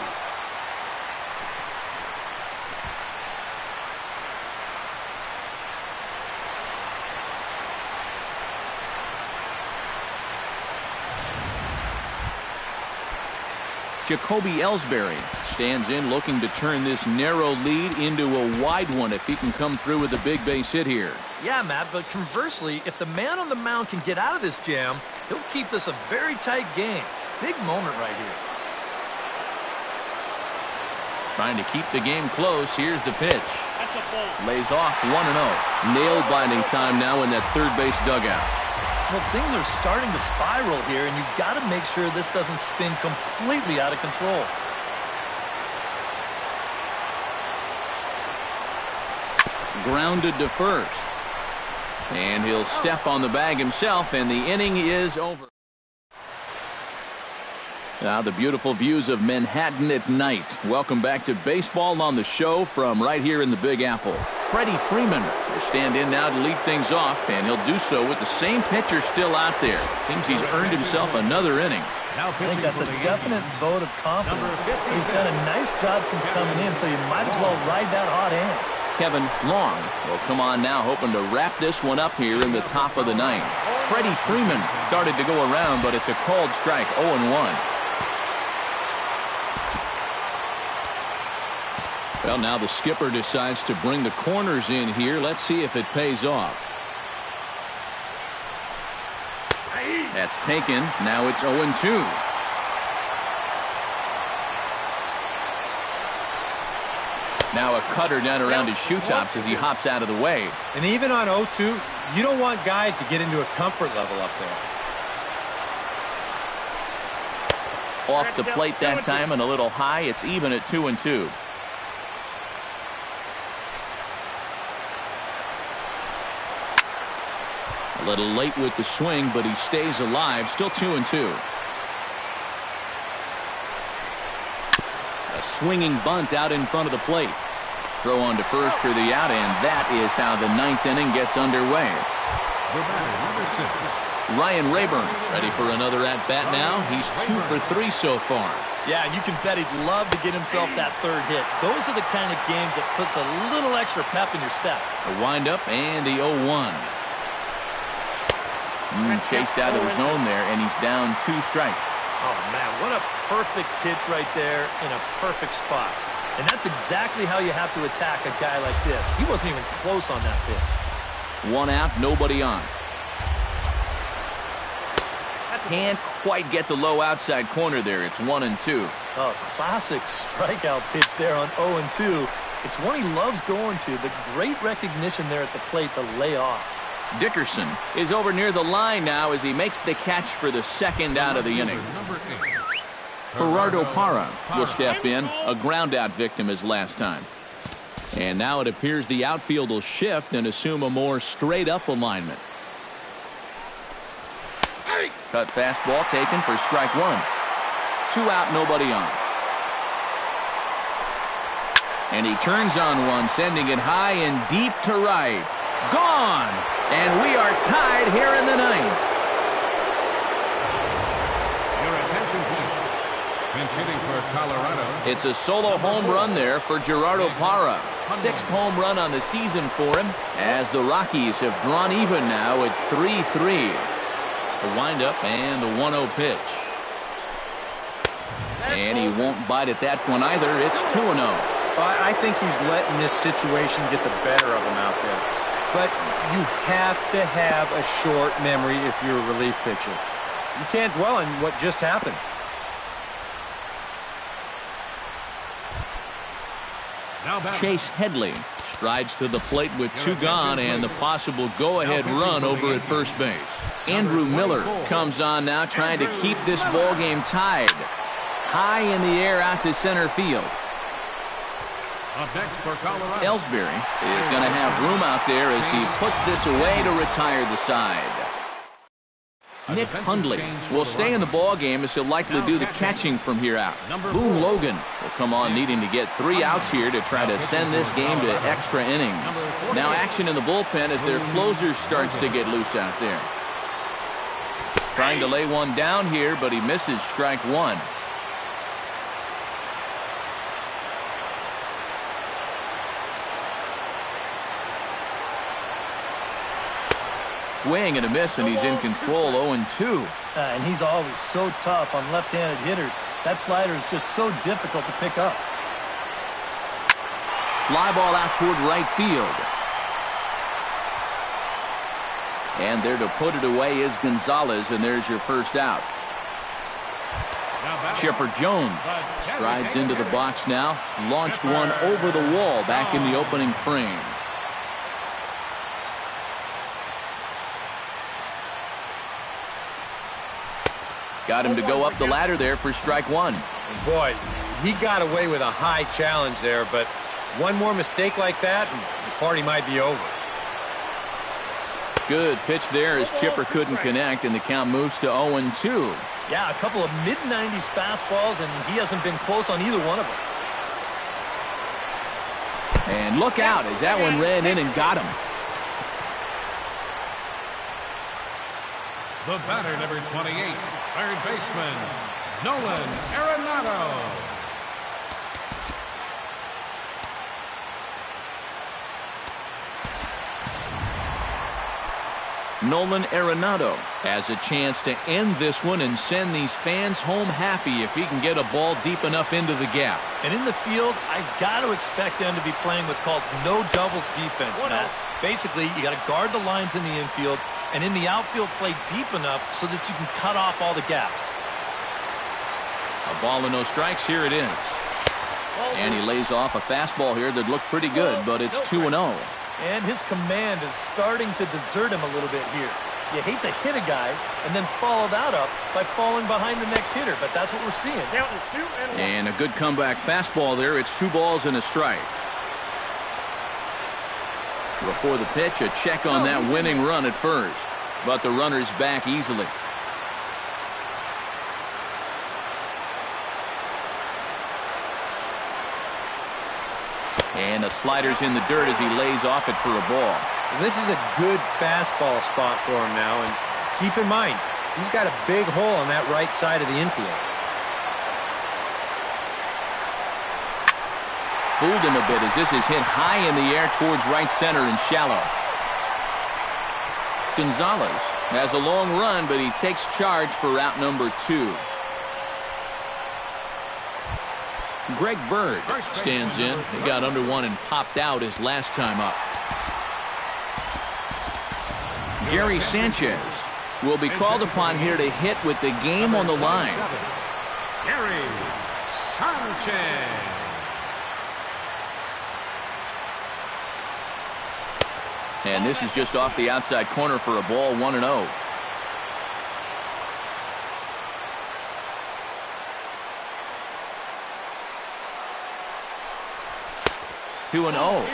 Jacoby Ellsbury stands in looking to turn this narrow lead into a wide one if he can come through with a big base hit here. Yeah, Matt, but conversely, if the man on the mound can get out of this jam, he'll keep this a very tight game. Big moment right here. Trying to keep the game close. Here's the pitch. Lays off 1-0. Nail-biting time now in that third base dugout. Well, things are starting to spiral here, and you've got to make sure this doesn't spin completely out of control. Grounded to first. And he'll step on the bag himself, and the inning is over. Now the beautiful views of Manhattan at night. Welcome back to Baseball on the Show from right here in the Big Apple. Freddie Freeman will stand in now to lead things off, and he'll do so with the same pitcher still out there. Seems he's earned himself another inning. I think that's a definite vote of confidence. He's done a nice job since coming in, so you might as well ride that hot hand. Kevin Long will come on now, hoping to wrap this one up here in the top of the ninth. Freddie Freeman started to go around, but it's a called strike, 0-1. Well, now the skipper decides to bring the corners in here. Let's see if it pays off. That's taken. Now it's 0-2. Now a cutter down around his shoe tops as he hops out of the way. And even on 0-2, you don't want guys to get into a comfort level up there. Off the plate that time and a little high. It's even at 2-2. A little late with the swing, but he stays alive. Still 2-2. A swinging bunt out in front of the plate. Throw on to first for the out, and that is how the ninth inning gets underway. Ryan Rayburn ready for another at-bat now. He's 2 for 3 so far. Yeah, and you can bet he'd love to get himself that third hit. Those are the kind of games that puts a little extra pep in your step. A windup and the 0-1. Chased out of the zone there, and he's down 2 strikes. Oh, man, what a perfect pitch right there in a perfect spot. And that's exactly how you have to attack a guy like this. He wasn't even close on that pitch. 1 out, nobody on. Can't quite get the low outside corner there. It's 1-2. Oh, classic strikeout pitch there on 0-2. It's one he loves going to, but great recognition there at the plate to lay off. Dickerson is over near the line now as he makes the catch for the second out of the inning. Gerardo Parra will step in, a ground-out victim as last time. And now it appears the outfield will shift and assume a more straight-up alignment. Cut fastball taken for strike 1. 2 out, nobody on. And he turns on one, sending it high and deep to right. Gone! And we are tied here in the ninth. Your attention, please. Pinch hitting for Colorado. It's a solo home run there for Gerardo Parra. 6th home run on the season for him, as the Rockies have drawn even now at 3-3. The windup and the 1-0 pitch. And he won't bite at that one either. It's 2-0. I think he's letting this situation get the better of him out there. But you have to have a short memory if you're a relief pitcher. You can't dwell on what just happened. Chase Headley strides to the plate with 2 gone and the possible go-ahead run over at first base. Andrew Miller comes on now, trying to keep this ball game tied. High in the air out to center field. Ellsbury is going to have room out there as he puts this away to retire the side. Nick Hundley will stay in the ball game as he'll likely do the catching from here out. Boone Logan will come on needing to get 3 outs here to try to send this game to extra innings. Now action in the bullpen as their closer starts to get loose out there. Trying to lay one down here, but he misses strike one. Swing and a miss, and he's in control, 0-2. And he's always so tough on left-handed hitters. That slider is just so difficult to pick up. Fly ball out toward right field. And there to put it away is Gonzalez, and there's your first out. Chipper Jones strides into the box now. Launched one over the wall back in the opening frame. Got him to go up the ladder there for strike one. And boy, he got away with a high challenge there, but one more mistake like that, and the party might be over. Good pitch there as Chipper couldn't connect, and the count moves to 0-2. Yeah, a couple of mid-90s fastballs, and he hasn't been close on either one of them. And look out as that one ran in and got him. The batter, number 28, third baseman, Nolan Arenado. Nolan Arenado has a chance to end this one and send these fans home happy if he can get a ball deep enough into the gap. And in the field, I've got to expect them to be playing what's called no doubles defense, Matt. Basically, you got to guard the lines in the infield, and in the outfield, play deep enough so that you can cut off all the gaps. A ball and no strikes. Here it is. And he lays off a fastball here that looked pretty good, but it's 2-0. And his command is starting to desert him a little bit here. You hate to hit a guy and then follow that up by falling behind the next hitter, but that's what we're seeing. And a good comeback fastball there. It's 2 balls and a strike. Before the pitch, a check on that winning run at first, but the runner's back easily. And the slider's in the dirt as he lays off it for a ball. This is a good fastball spot for him now, and keep in mind, he's got a big hole on that right side of the infield. Fooled him a bit as this is hit high in the air towards right center and shallow. Gonzalez has a long run, but he takes charge for out number 2. Greg Bird stands in. He got under one and popped out his last time up. Gary Sanchez will be called upon here to hit with the game on the line. Gary Sanchez. And this is just off the outside corner for a ball, 1-0. Two and 0.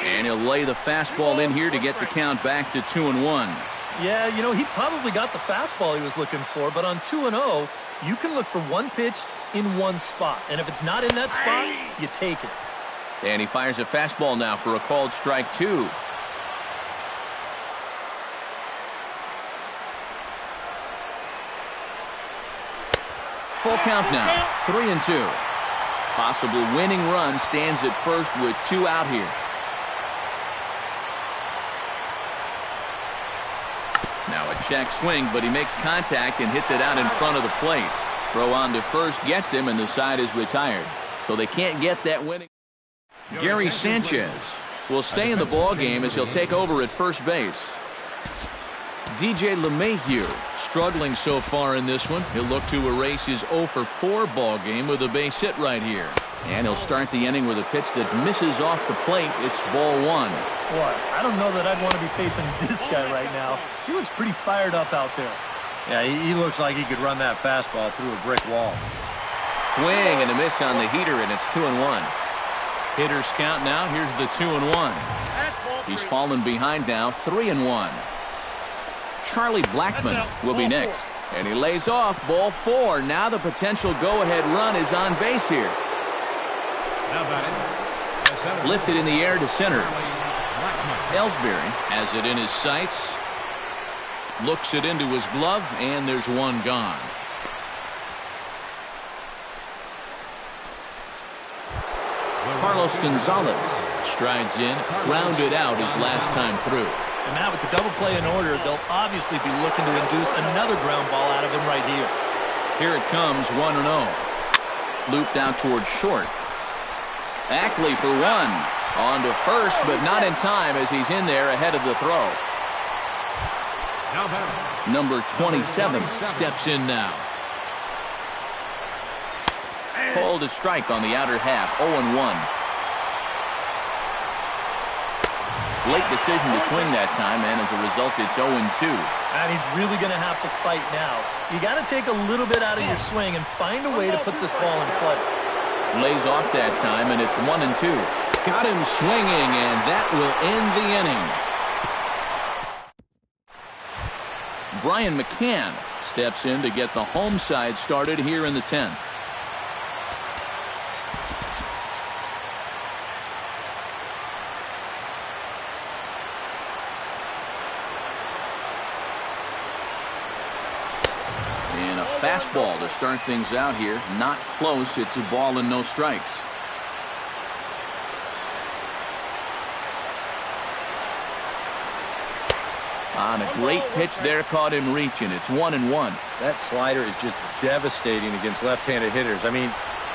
And he'll lay the fastball in here to get the count back to 2-1. Yeah, you know, he probably got the fastball he was looking for, but on 2-0, you can look for one pitch in one spot. And if it's not in that spot, you take it. And he fires a fastball now for a called strike 2. Full count now, 3-2. Possible winning run stands at first with 2 out here. Now a check swing, but he makes contact and hits it out in front of the plate. Throw on to first gets him, and the side is retired. So they can't get that winning. Gary Sanchez will stay in the ball game as he'll take over at first base. DJ LeMahieu struggling so far in this one. He'll look to erase his 0-for-4 ball game with a base hit right here. And he'll start the inning with a pitch that misses off the plate. It's ball 1. Boy, I don't know that I'd want to be facing this guy right now. He looks pretty fired up out there. Yeah, he looks like he could run that fastball through a brick wall. Swing and a miss on the heater, and it's 2-1. Hitters count now. Here's the 2-1. He's fallen behind now, 3-1. Charlie Blackmon will be next. And he lays off ball 4. Now the potential go-ahead run is on base here. Now batting. Lifted in the air to center. Ellsbury has it in his sights. Looks it into his glove, and there's one gone. Carlos Gonzalez strides in, grounded out his last time through. And Matt, with the double play in order, they'll obviously be looking to induce another ground ball out of him right here. Here it comes, 1-0. Looped out towards short. Ackley for 1. On to first, but not in time as he's in there ahead of the throw. Number 27 steps in now. Called a strike on the outer half, 0-1. Late decision to swing that time, and as a result, it's 0-2. And he's really going to have to fight now. You got to take a little bit out of your swing and find a way to put this ball in play. Lays off that time, and it's 1-2. Got him swinging, and that will end the inning. Brian McCann steps in to get the home side started here in the 10th. Fastball to start things out here. Not close. It's a ball and no strikes. On a great pitch there, caught him reaching. It's 1-1. That slider is just devastating against left-handed hitters. I mean,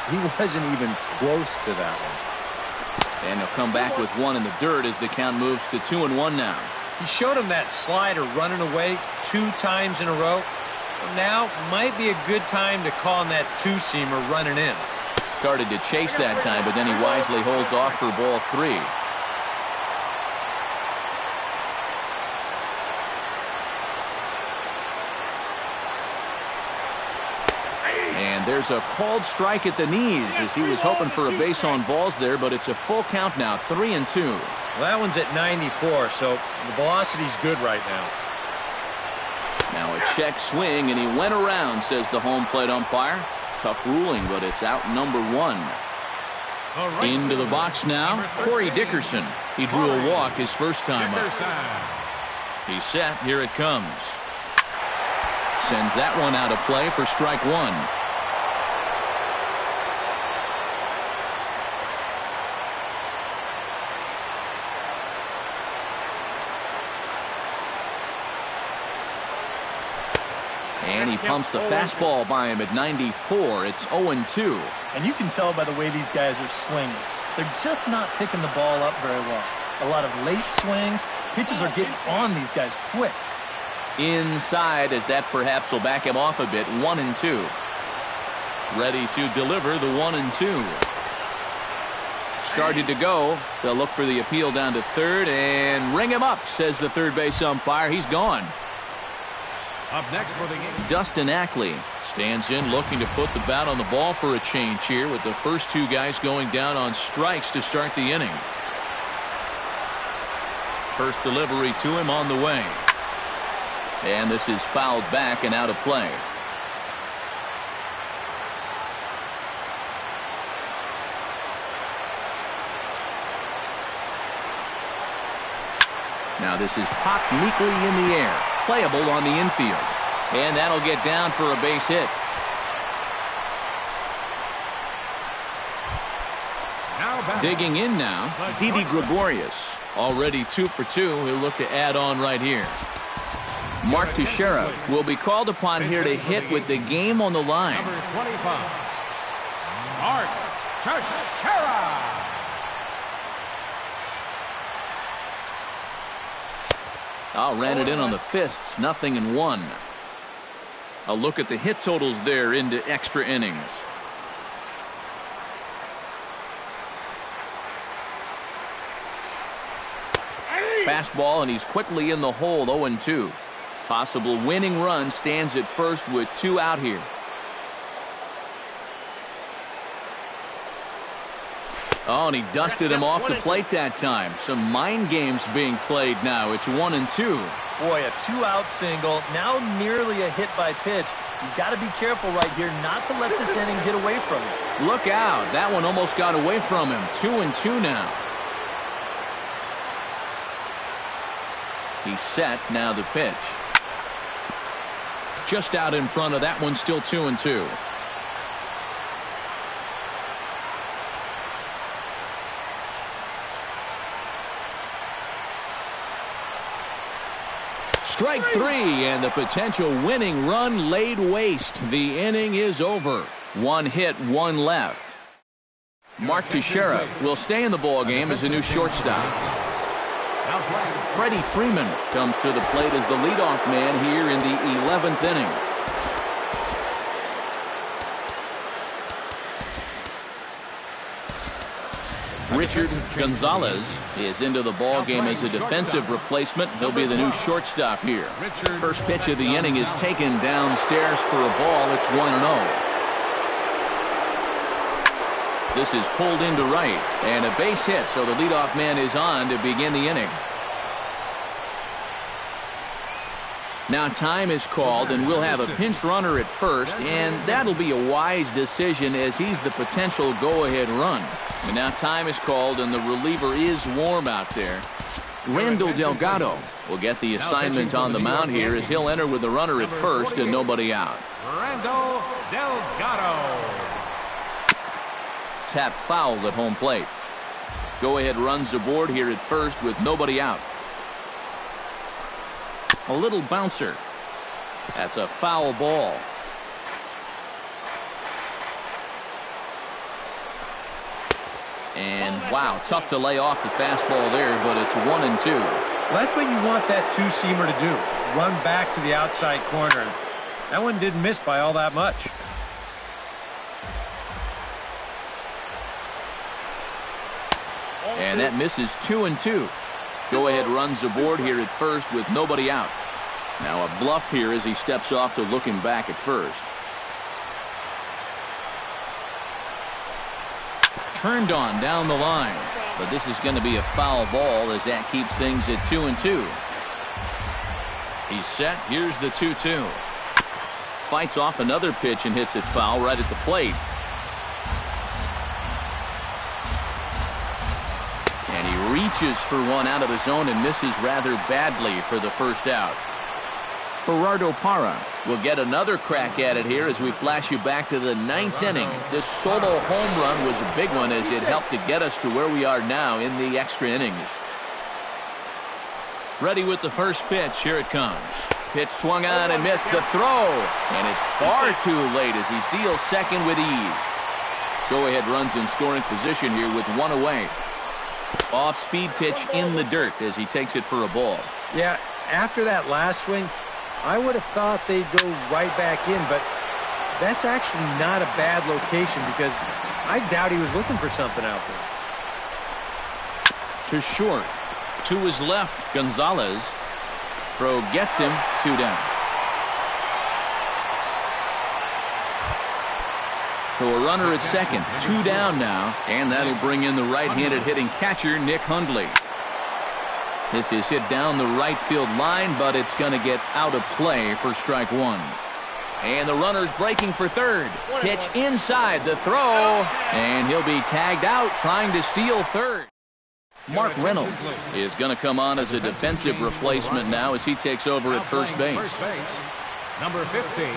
he wasn't even close to that one. And he'll come back with 1 in the dirt as the count moves to 2-1 now. He showed him that slider running away 2 times in a row. Now might be a good time to call on that 2-seamer running in. Started to chase that time, but then he wisely holds off for ball 3. And there's a called strike at the knees as he was hoping for a base on balls there, but it's a full count now, 3-2. Well, that one's at 94, so the velocity's good right now. Now a check swing, and he went around, says the home plate umpire. Tough ruling, but it's out number 1. Into the box now, Corey Dickerson. He drew a walk his first time up. He's set. Here it comes. Sends that one out of play for strike 1. And he pumps the fastball by him at 94. It's 0-2. And you can tell by the way these guys are swinging. They're just not picking the ball up very well. A lot of late swings. Pitches are getting on these guys quick. Inside, as that perhaps will back him off a bit. 1-2. Ready to deliver the 1-2. Started to go. They'll look for the appeal down to third and ring him up, says the third base umpire. He's gone. Up next for the game, Dustin Ackley stands in, looking to put the bat on the ball for a change here, with the first 2 guys going down on strikes to start the inning. First delivery to him on the way. And this is fouled back and out of play. Now this is popped meekly in the air. Playable on the infield. And that'll get down for a base hit. Digging in now, Didi Gregorius. Already 2 for 2. He'll look to add on right here. Mark Teixeira will be called upon here to hit with the game on the line. number 25, Mark Teixeira. Ran it in on the fists. 0-1. A look at the hit totals there into extra innings. Fastball, and he's quickly in the hole. 0-2. Possible winning run stands at first with 2 out here. Oh, and he dusted him off the plate that time. Some mind games being played now. It's 1-2. Boy, a 2-out single, now nearly a hit by pitch. You've got to be careful right here not to let this inning get away from you. Look out. That one almost got away from him. 2-2 now. He's set. Now the pitch. Just out in front of that one. Still 2-2. Strike three, and the potential winning run laid waste. The inning is over. One hit, one left. Mark Teixeira will stay in the ballgame as a new shortstop. Freddie Freeman comes to the plate as the leadoff man here in the 11th inning. Richard Gonzalez is into the ball game as a defensive replacement. He'll be the new shortstop here. First pitch of the inning is taken downstairs for a ball. It's 1-0. This is pulled into right, and a base hit, so the leadoff man is on to begin the inning. Now time is called, and we'll have a pinch runner at first, and that'll be a wise decision as he's the potential go-ahead run. And now time is called, and the reliever is warm out there. Randall Delgado will get the assignment on the mound here as he'll enter with the runner at first and nobody out. Randall Delgado. Tap foul at home plate. Go-ahead runs aboard here at first with nobody out. A little bouncer. That's a foul ball. And wow, tough to lay off the fastball there, but it's 1-2. Well, that's what you want that two-seamer to do. Run back to the outside corner. That one didn't miss by all that much. And that misses 2-2. Go-ahead runs aboard here at first with nobody out. Now a bluff here as he steps off to looking back at first. Turned on down the line, but this is going to be a foul ball as that keeps things at 2-2. He's set. Here's the 2-2. Fights off another pitch and hits it foul right at the plate. And he reaches for one out of the zone and misses rather badly for the first out. Gerardo Parra will get another crack at it here as we flash you back to the 9th inning. This solo home run was a big one as it helped to get us to where we are now in the extra innings. Ready with the first pitch. Here it comes. Pitch swung on and missed the throw. And it's far too late as he steals second with ease. Go-ahead runs in scoring position here with one away. Off-speed pitch in the dirt as he takes it for a ball. Yeah, after that last swing, I would have thought they'd go right back in, but that's actually not a bad location because I doubt he was looking for something out there. To short. To his left, Gonzalez. Throw gets him, 2 down. So a runner at second, 2 down now, and that'll bring in the right-handed hitting catcher, Nick Hundley. This is hit down the right field line, but it's going to get out of play for strike one. And the runner's breaking for third. Pitch inside the throw, and he'll be tagged out trying to steal third. Mark Reynolds is going to come on as a defensive replacement now as he takes over at first base. Number 15.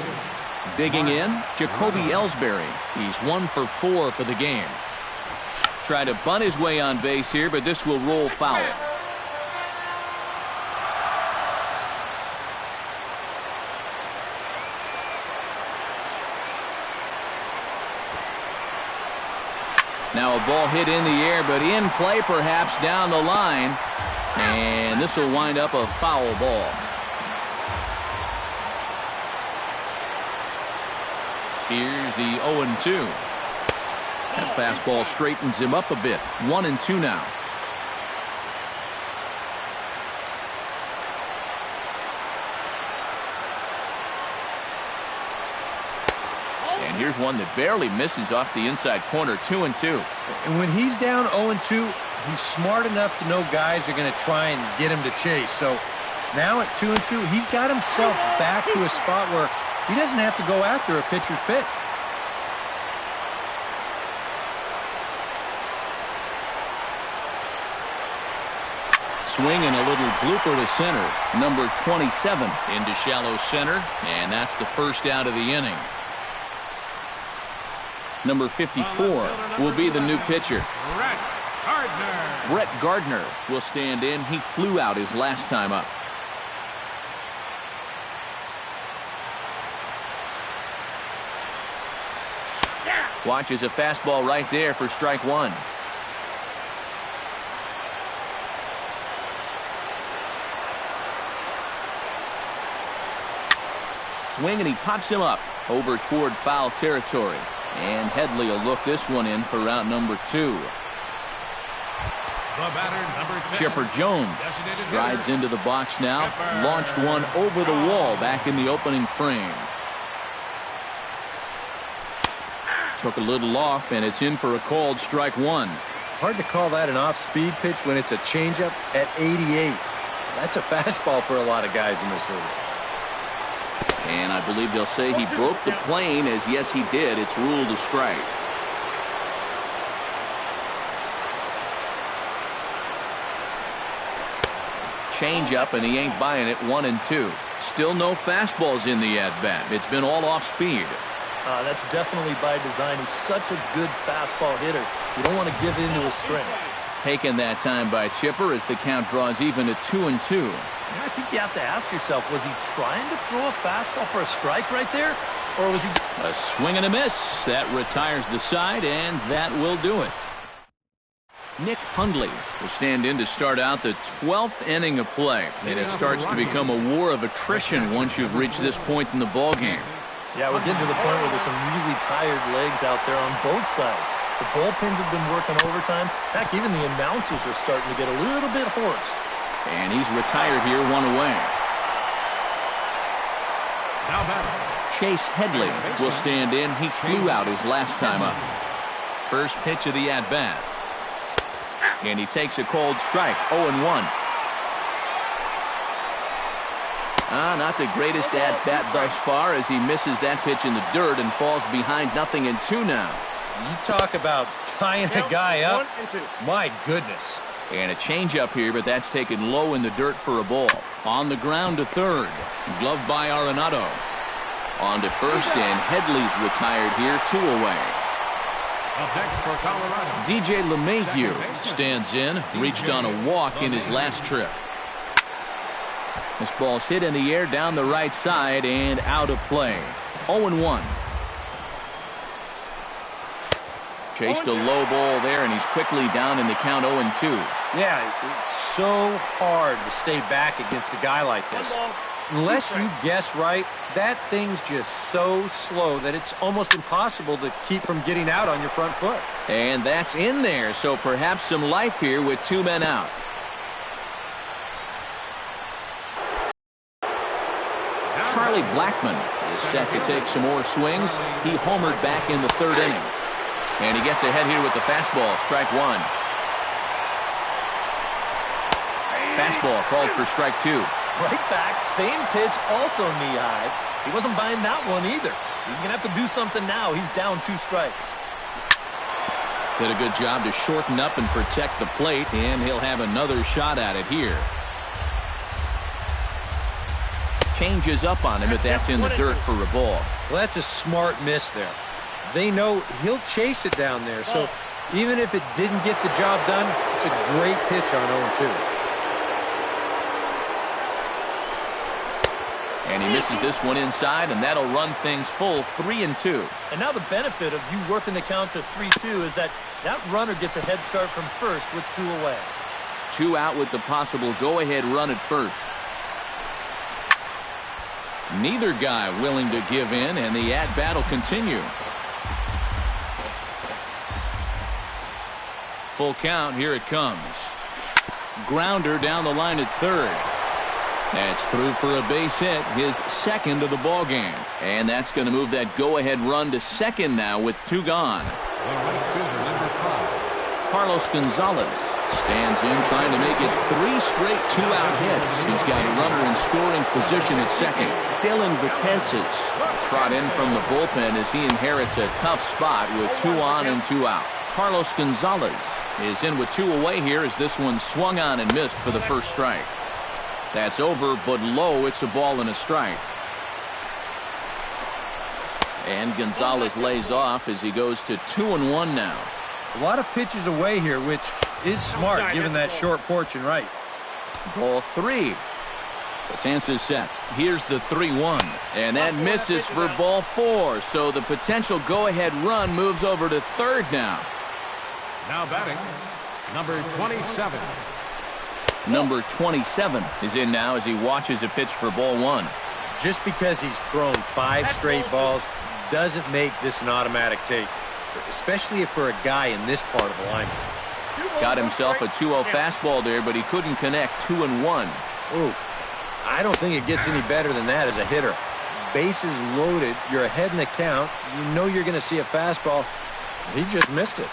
Digging in, Jacoby Ellsbury. He's 1 for 4 for the game. Try to bunt his way on base here, but this will roll foul. Now a ball hit in the air, but in play perhaps down the line. And this will wind up a foul ball. Here's the 0-2. That fastball straightens him up a bit. 1-2 now. And here's one that barely misses off the inside corner. 2-2. And when he's down 0-2, he's smart enough to know guys are going to try and get him to chase. So now at 2-2, he's got himself back to a spot where he doesn't have to go after a pitcher's pitch. Swing and a little blooper to center. Number 27 into shallow center, and that's the first out of the inning. Number 54 will be the new pitcher. Brett Gardner will stand in. He flew out his last time up. Watches a fastball right there for strike one. Swing, and he pops him up over toward foul territory. And Headley will look this one in for route number 2. Chipper Jones strides into the box now. Launched one over the wall back in the opening frame. Took a little off, and it's in for a called strike one. Hard to call that an off-speed pitch when it's a changeup at 88. That's a fastball for a lot of guys in this league. And I believe they'll say he broke the plane, as yes he did. It's ruled a strike. Change up, and he ain't buying it. 1-2. Still no fastballs in the at-bat. It's been all off speed. That's definitely by design. He's such a good fastball hitter. You don't want to give in to his strength. Taken that time by Chipper as the count draws even to 2-2. I think you have to ask yourself, was he trying to throw a fastball for a strike right there? Or was he... A swing and a miss. That retires the side, and that will do it. Nick Hundley will stand in to start out the 12th inning of play. And it starts to become a war of attrition once you've reached this point in the ballgame. Yeah, we're getting to the point where there's some really tired legs out there on both sides. The bullpens have been working overtime. Heck, even the announcers are starting to get a little bit hoarse. And he's retired here, one away. Now batting. Chase Headley will stand in. He flew out his last time up. First pitch of the at-bat. And he takes a cold strike. 0-1. Not the greatest at-bat thus far as he misses that pitch in the dirt and falls behind 0-2 now. You talk about tying a guy up. My goodness. And a changeup here, but that's taken low in the dirt for a ball. On the ground to third. Gloved by Arenado. On to first, and Headley's retired here, 2 away. Up next for Colorado. DJ LeMahieu stands in. Reached on a walk in his last trip. This ball's hit in the air down the right side and out of play. 0-1. Chased a low ball there, and he's quickly down in the count. 0-2. Yeah, it's so hard to stay back against a guy like this. Unless you guess right, that thing's just so slow that it's almost impossible to keep from getting out on your front foot. And that's in there, so perhaps some life here with 2 men out. Charlie Blackmon is set to take some more swings. He homered back in the 3rd inning. And he gets ahead here with the fastball. Strike 1. Fastball called for strike 2. Right back, same pitch, also knee high. He wasn't buying that one either. He's going to have to do something now. He's down 2 strikes. Did a good job to shorten up and protect the plate, and he'll have another shot at it here. Changes up on him, but that's in the dirt for a ball. Well, that's a smart miss there. They know he'll chase it down there, so even if it didn't get the job done, it's a great pitch on 0-2. And he misses this one inside, and that'll run things full. 3-2. And now the benefit of you working the count to 3-2 is that runner gets a head start from first with 2 away. 2 out with the possible go-ahead run at first. Neither guy willing to give in, and the at-bat will continue. Full count, here it comes. Grounder down the line at third. That's through for a base hit, his second of the ball game. And that's going to move that go-ahead run to second now with 2 gone. The right fielder, number 5. Carlos Gonzalez stands in trying to make it 3 straight 2-out hits. He's got a runner in scoring position at second. Dylan Betances trot in from the bullpen as he inherits a tough spot with 2 on and 2 out. Carlos Gonzalez is in with 2 away here as this one swung on and missed for the first strike. That's over, but low. It's a ball and a strike. And Gonzalez lays off as he goes to 2-1 now. A lot of pitches away here, which is smart given that short porch and right. Ball 3. Betances sets. Here's the 3-1. And that misses for ball 4. So the potential go-ahead run moves over to third now. Now batting, number 27. Number 27 is in now as he watches a pitch for ball 1. Just because he's thrown 5 straight balls doesn't make this an automatic take, especially for a guy in this part of the lineup. Got himself a 2-0 fastball there, but he couldn't connect. 2-1. Ooh, I don't think it gets any better than that as a hitter. Bases loaded, you're ahead in the count, you know you're going to see a fastball. He just missed it.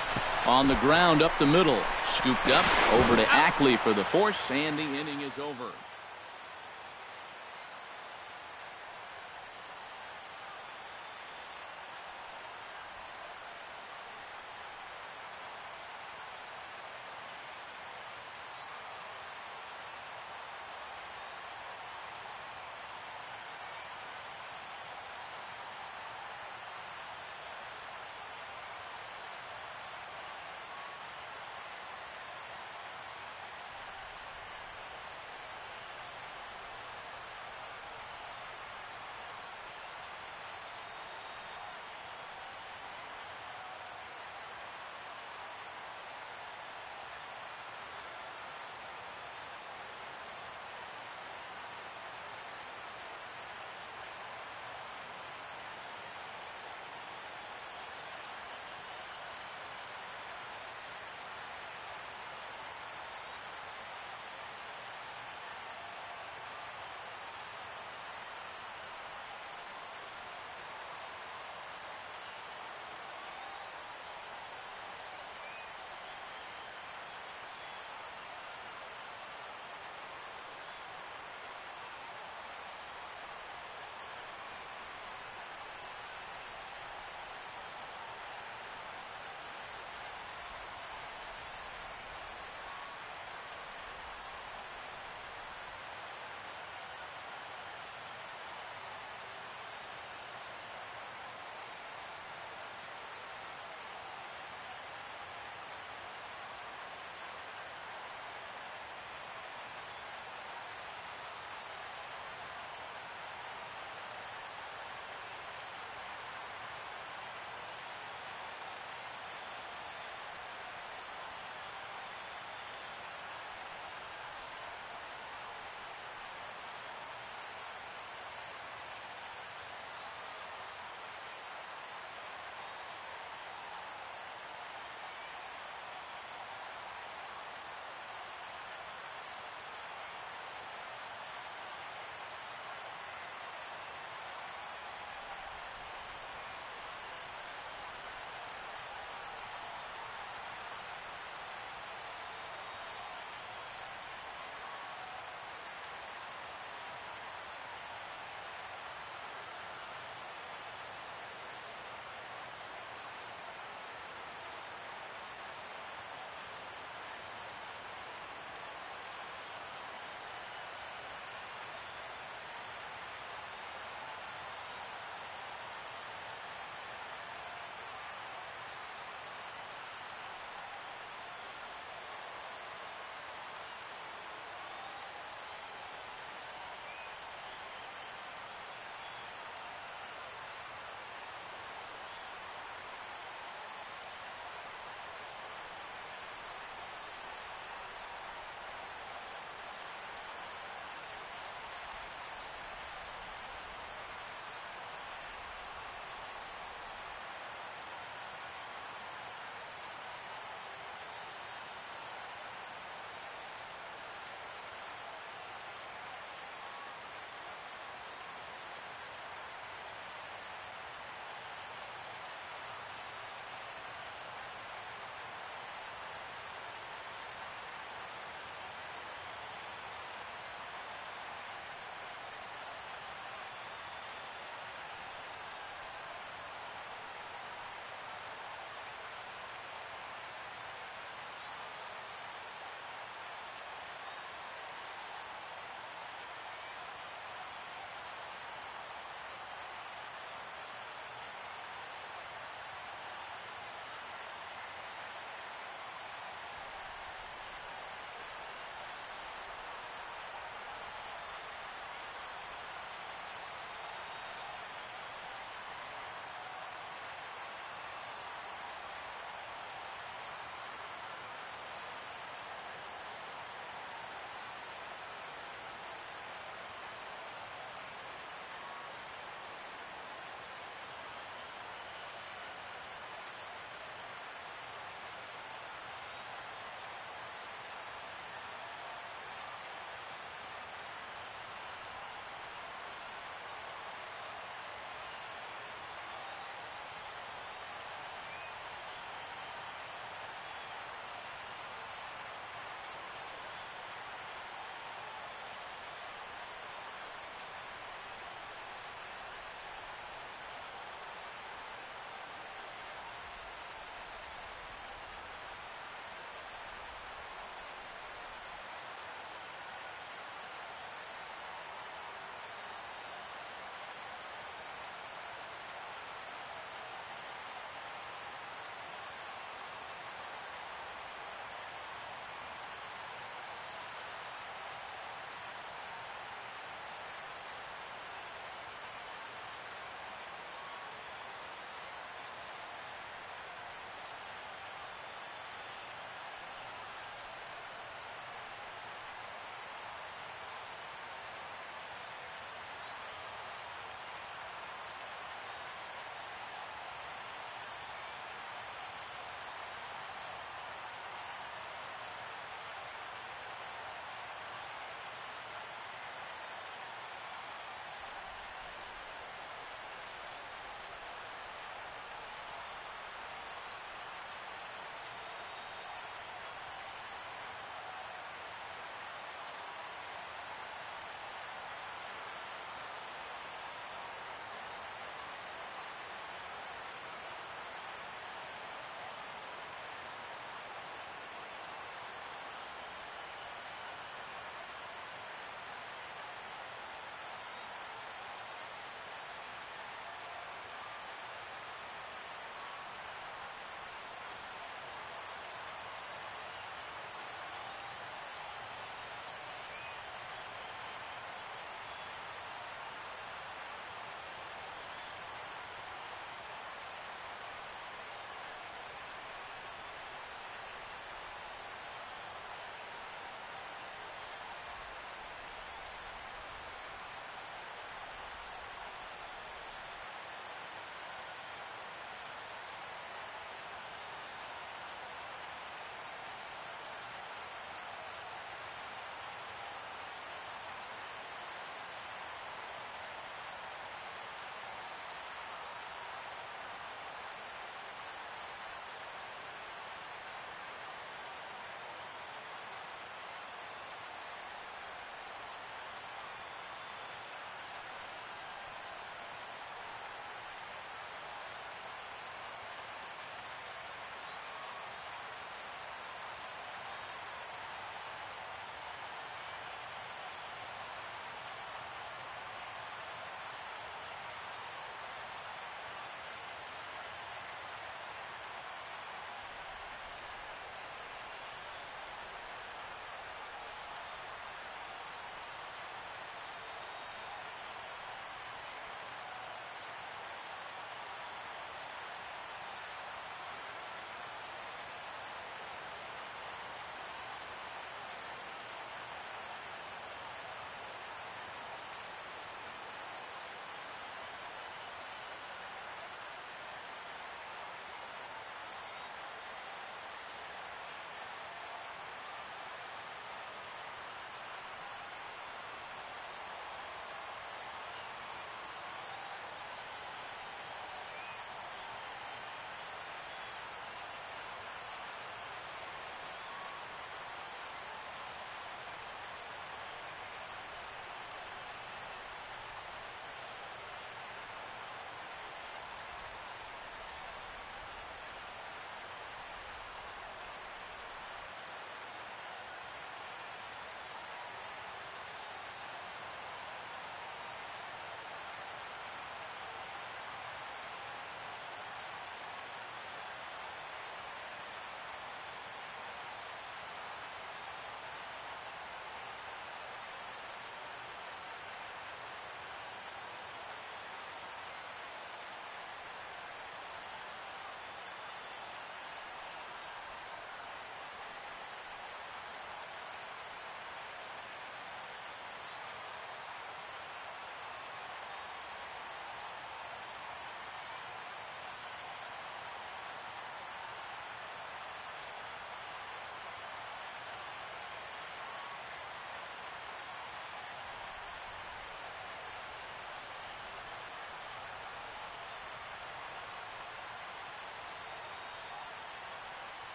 On the ground up the middle. Scooped up over to Ackley for the force, and the inning is over.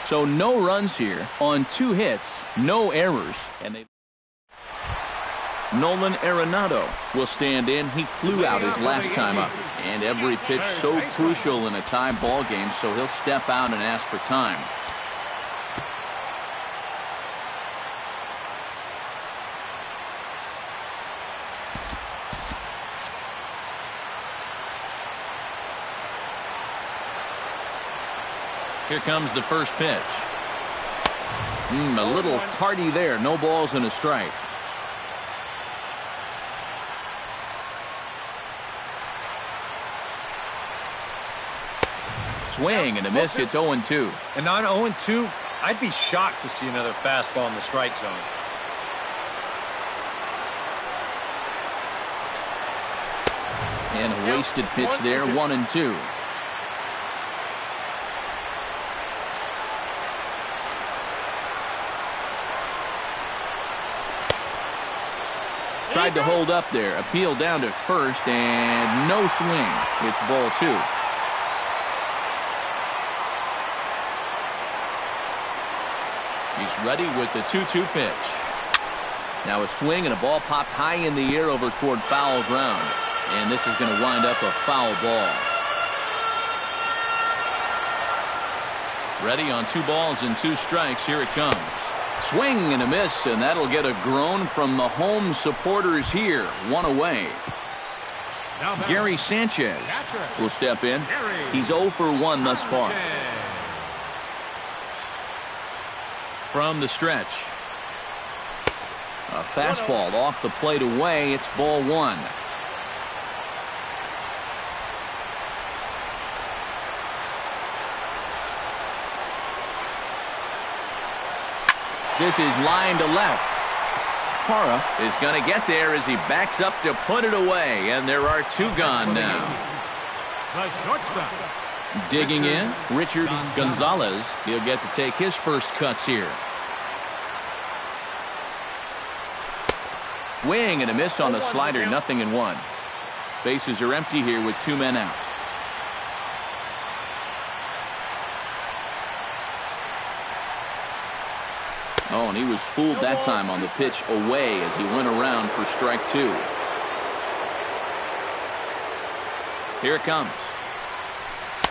So no runs here on 2 hits, no errors. And Nolan Arenado will stand in. He flew out his last time up. And every pitch so crucial in a tie ball game, so he'll step out and ask for time. Here comes the first pitch. A little tardy there. No balls and a strike. Swing and a miss. It's 0-2. And on 0-2, I'd be shocked to see another fastball in the strike zone. And a wasted pitch there. 1-2. Tried to hold up there. Appeal down to first, and no swing. It's ball 2. He's ready with the 2-2 pitch. Now a swing and a ball popped high in the air over toward foul ground. And this is going to wind up a foul ball. Ready on 2 balls and 2 strikes. Here it comes. Swing and a miss, and that'll get a groan from the home supporters here. 1 away. Gary Sanchez will step in. He's 0 for 1 thus far. From the stretch. A fastball off the plate away. It's ball 1. This is line to left. Parra is going to get there as he backs up to put it away, and there are 2 gone now. The shortstop. Digging in, Richard Gonzalez. He'll get to take his first cuts here. Swing and a miss on the slider, 0-1. Bases are empty here with 2 men out. Oh, and he was fooled that time on the pitch away as he went around for strike 2. Here it comes.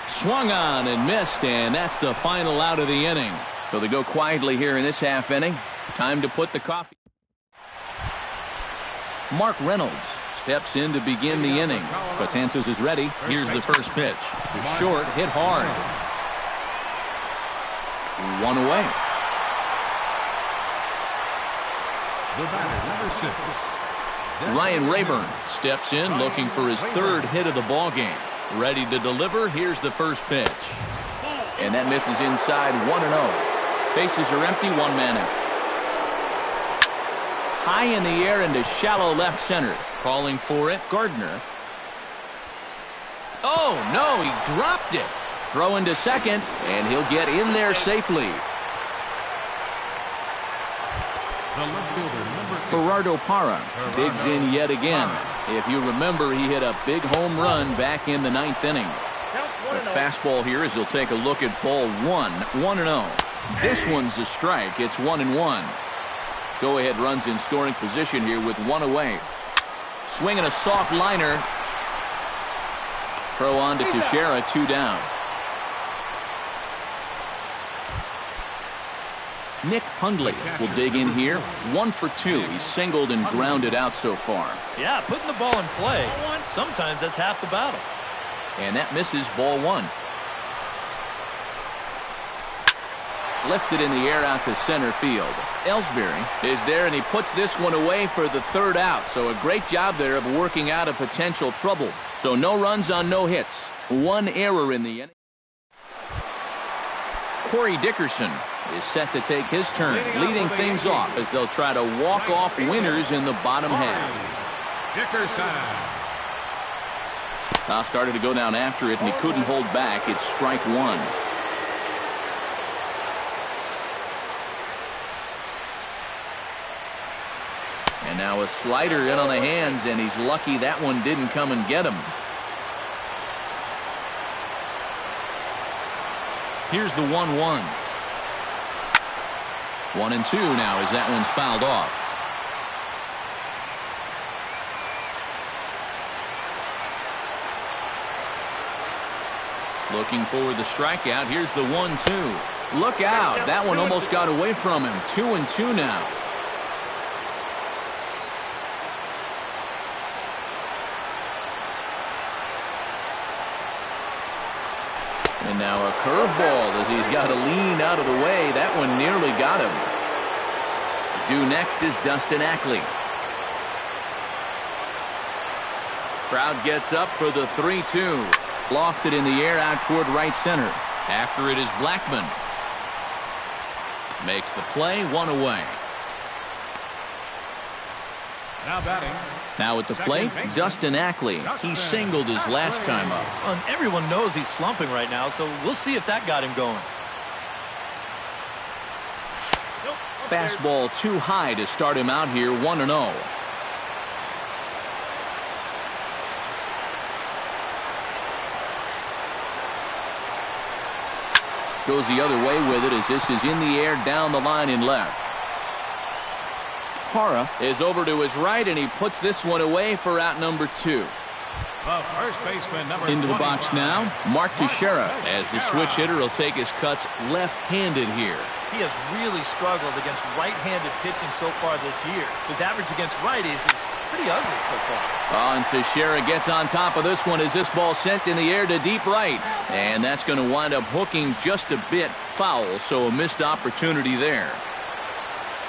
Swung on and missed, and that's the final out of the inning. So they go quietly here in this half inning. Time to put the coffee. Mark Reynolds steps in to begin the inning. Betances is ready. Here's the first pitch. The short, hit hard. 1 away. The batter, number 6. Ryan Rayburn steps in looking for his 3rd hit of the ball game. Ready to deliver. Here's the first pitch. And that misses inside. 1-0. Bases are empty. 1 man out. High in the air into shallow left center. Calling for it, Gardner. Oh, no, he dropped it. Throw into second, and he'll get in there safely. The left fielder, number 8. Gerardo Parra digs in yet again. If you remember, he hit a big home run back in the 9th inning. The fastball here as he'll take a look at ball 1. 1-0. This one's a strike. It's 1-1. Go-ahead runs in scoring position here with 1 away. Swinging a soft liner. Throw on to Teixeira, 2 down. Nick Hundley will dig in here. 1 for 2. He's singled and grounded out so far. Yeah, putting the ball in play. Sometimes that's half the battle. And that misses ball 1. Lifted in the air out to center field. Ellsbury is there, and he puts this one away for the 3rd out. So a great job there of working out a potential trouble. So no runs on no hits. 1 error in the inning. Corey Dickerson is set to take his turn, leading things off as they'll try to walk off winners in the bottom half. Dickerson. Started to go down after it, and he couldn't hold back. It's strike 1. And now a slider in on the hands, and he's lucky that one didn't come and get him. Here's the 1-1. 1-2 now as that one's fouled off. Looking for the strikeout. Here's the 1-2. Look out. That one almost got away from him. 2-2 now. And now a curveball as he's got to lean out of the way. That one nearly got him. Due next is Dustin Ackley. Crowd gets up for the 3-2. Lofted in the air out toward right center. After it is Blackman. Makes the play, one away. Now batting. Now at the plate, Dustin Ackley. He singled his last time up. Well, and everyone knows he's slumping right now, so we'll see if that got him going. Fastball too high to start him out here, 1-0. Goes the other way with it as this is in the air down the line in left. Hara is over to his right, and he puts this one away for out number 2. The first baseman, number Into the box 25. now, Mark Teixeira, as the switch hitter will take his cuts left-handed here. He has really struggled against right-handed pitching so far this year. His average against righties is pretty ugly so far. And Teixeira gets on top of this one as this ball sent in the air to deep right. And that's going to wind up hooking just a bit foul, so a missed opportunity there.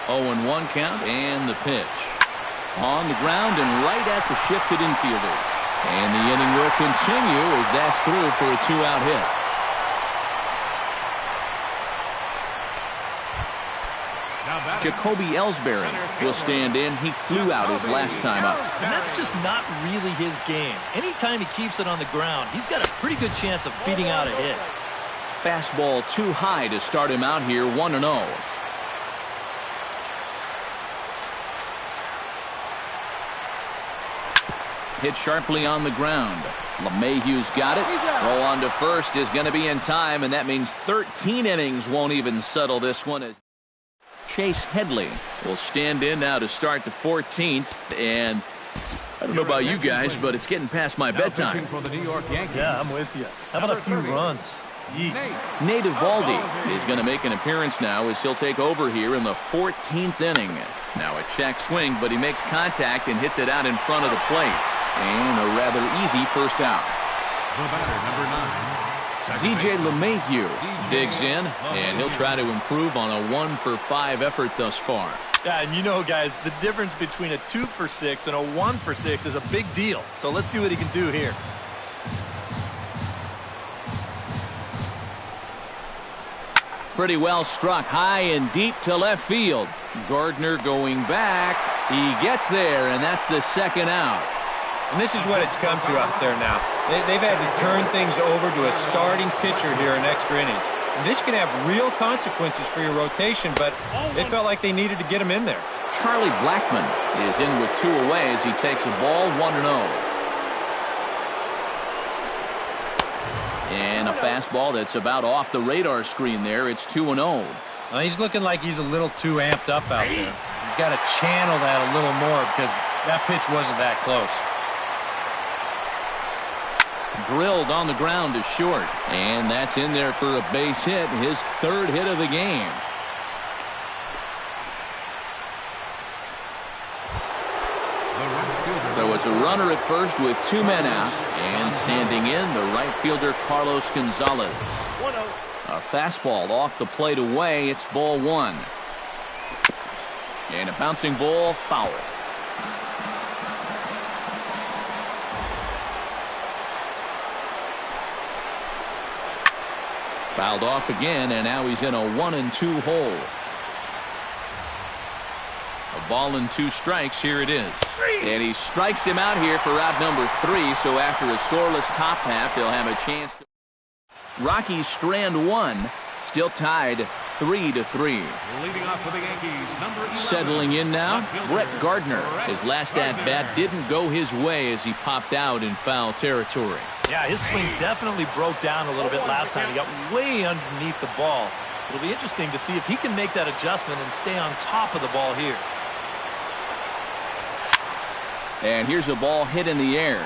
0-1 count and the pitch. On the ground and right at the shifted infielders. And the inning will continue as that's through for a 2-out hit. Jacoby Ellsbury will stand in. He flew out his last time up. And that's just not really his game. Anytime he keeps it on the ground, he's got a pretty good chance of beating out a hit. Fastball too high to start him out here, 1-0. Hit sharply on the ground. LeMahieu's got it. Throw on to first is going to be in time, and that means 13 innings won't even settle this one. As Chase Headley will stand in now to start the 14th, and I don't know about you guys, but it's getting past my bedtime. For the New York Yankees. Yeah, I'm with you. How about a few runs? Nate Eovaldi is going to make an appearance now as he'll take over here in the 14th inning. Now a check swing, but he makes contact and hits it out in front of the plate. And a rather easy first out. The batter, number 9. DJ LeMahieu digs in, and he'll try to improve on a 1-for-5 effort thus far. Yeah, and you know, guys, the difference between a 2-for-6 and a 1-for-6 is a big deal. So let's see what he can do here. Pretty well struck high and deep to left field. Gardner going back. He gets there, and that's the second out. And this is what it's come to out there now. They've had to turn things over to a starting pitcher here in extra innings. And this can have real consequences for your rotation, but they felt like they needed to get him in there. Charlie Blackman is in with 2 away as he takes a ball, 1-0. And a fastball that's about off the radar screen there. It's 2-0. Well, he's looking like he's a little too amped up out there. He's got to channel that a little more because that pitch wasn't that close. Drilled on the ground to short. And that's in there for a base hit. His 3rd hit of the game. So it's a runner at first with 2 men out. And standing in, the right fielder, Carlos Gonzalez. A fastball off the plate away. It's ball 1. And a bouncing ball, foul. Fouled off again, and now he's in a 1-2 hole. A ball and 2 strikes. Here it is. And he strikes him out here for out number 3. So after a scoreless top half, they'll have a chance. Rockies strand 1, still tied 3-3. Leading off for the Yankees, number 11. Settling in now, Brett Gardner. His last at-bat didn't go his way as he popped out in foul territory. Yeah, his swing definitely broke down a little bit last time. He got way underneath the ball. It'll be interesting to see if he can make that adjustment and stay on top of the ball here. And here's a ball hit in the air.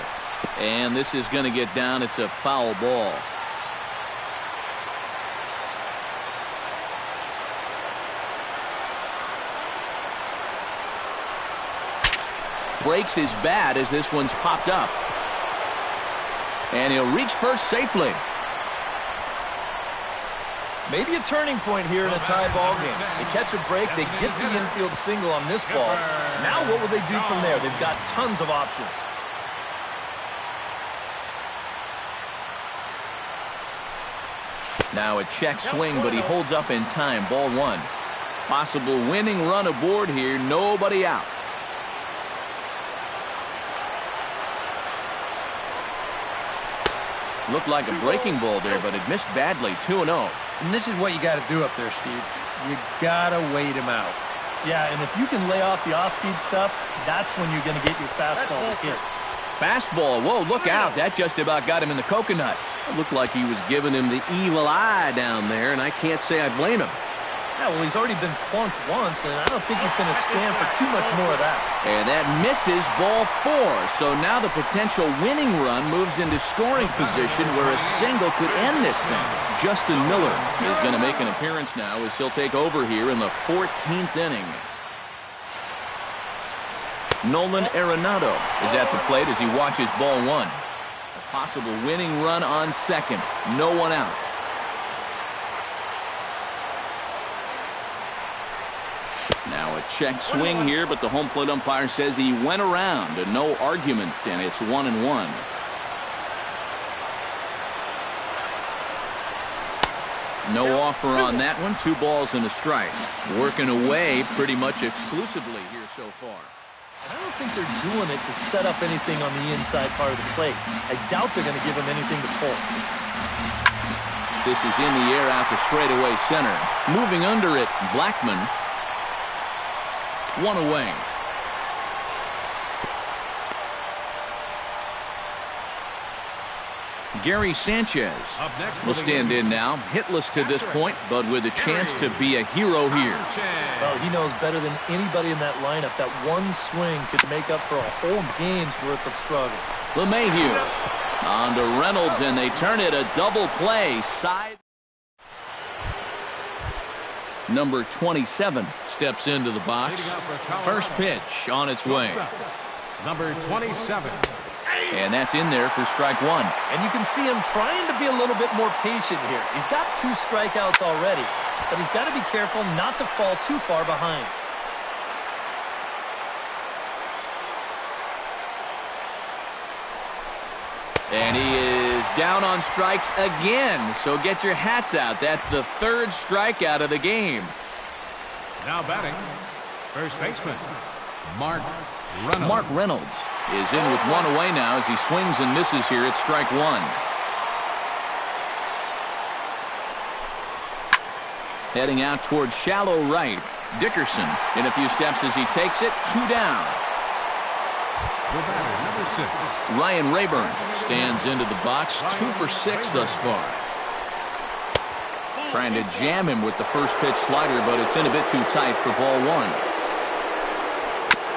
And this is going to get down. It's a foul ball. Breaks his bat as this one's popped up. And he'll reach first safely. Maybe a turning point here in a tie ball game. They catch a break, they get the infield single on this ball. Now what will they do from there? They've got tons of options. Now a check swing, but he holds up in time. Ball one. Possible winning run aboard here. Nobody out. Looked like a breaking ball there, but it missed badly. 2-0. And this is what you got to do up there, Steve. You got to wait him out. Yeah, and if you can lay off the off-speed stuff, that's when you're going to get your fastball to hit. Fastball. Whoa, look out. That just about got him in the coconut. It looked like he was giving him the evil eye down there, and I can't say I blame him. Yeah, well, he's already been plunked once, and I don't think he's going to stand for too much more of that. And that misses ball four. So now the potential winning run moves into scoring position where a single could end this thing. Justin Miller is going to make an appearance now as he'll take over here in the 14th inning. Nolan Arenado is at the plate as he watches ball one. A possible winning run on second. No one out. Now a check swing here, but the home plate umpire says he went around and no argument, and it's 1-1. No offer on that one. 2 balls and a strike. Working away pretty much exclusively here so far. I don't think they're doing it to set up anything on the inside part of the plate. I doubt they're going to give him anything to pull. This is in the air out to straightaway center. Moving under it, Blackman. 1 away. Gary Sanchez will stand in now. Hitless to this point, but with a chance to be a hero here. Well, he knows better than anybody in that lineup that one swing could make up for a whole game's worth of struggles. LeMahieu on to Reynolds, and they turn it a double play. Side. Number 27 steps into the box. First pitch on its way. Number 27. And that's in there for strike one. And you can see him trying to be a little bit more patient here. He's got 2 strikeouts already, but he's got to be careful not to fall too far behind. And he is down on strikes again. So get your hats out. That's the 3rd strikeout of the game. Now batting, first baseman, Mark Reynolds. Mark Reynolds is in with 1 away now as he swings and misses here at strike 1. Heading out towards shallow right. Dickerson in a few steps as he takes it. 2 down. The batter, number 6. Ryan Rayburn stands into the box. 2 for 6 thus far. Trying to jam him with the first pitch slider, but it's in a bit too tight for ball 1.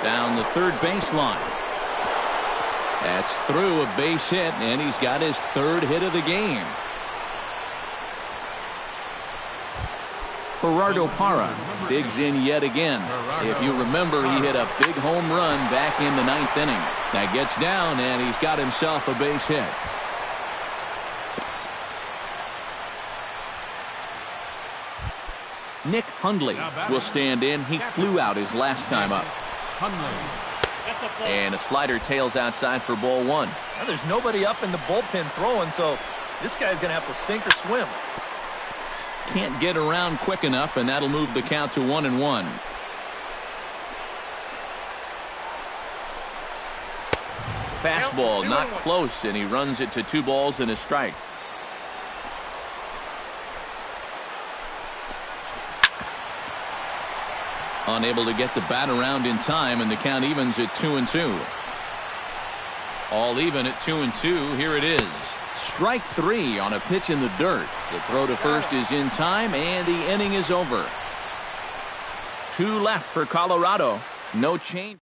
Down the third baseline. That's through a base hit, and he's got his 3rd hit of the game. Gerardo Parra digs in yet again. If you remember, he hit a big home run back in the 9th inning. Now gets down, and he's got himself a base hit. Nick Hundley will stand in. He flew out his last time up. And a slider tails outside for ball 1. Now, there's nobody up in the bullpen throwing, so this guy's going to have to sink or swim. Can't get around quick enough, and that'll move the count to 1-1. Fastball not close, and he runs it to 2 balls and a strike. Unable to get the bat around in time, and the count evens at 2-2. All even at 2-2. Here it is. Strike 3 on a pitch in the dirt. The throw to first is in time, and the inning is over. 2 left for Colorado. No change.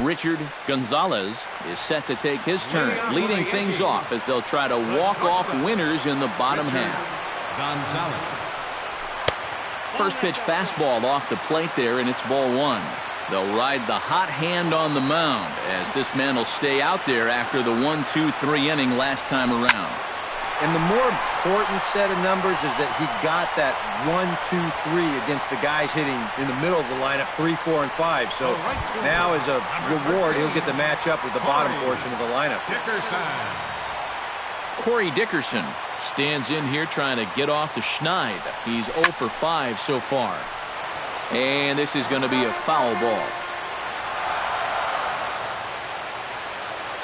Richard Gonzalez is set to take his turn, leading things off as they'll try to walk off winners in the bottom half. First pitch fastball off the plate there, and it's ball 1. They'll ride the hot hand on the mound as this man will stay out there after the 1-2-3 inning last time around. And the more important set of numbers is that he got that 1-2-3 against the guys hitting in the middle of the lineup, 3, 4, and 5. So now as a reward, he'll get to match up with the bottom portion of the lineup. Corey Dickerson stands in here trying to get off the schneid. He's 0 for 5 so far. And this is going to be a foul ball.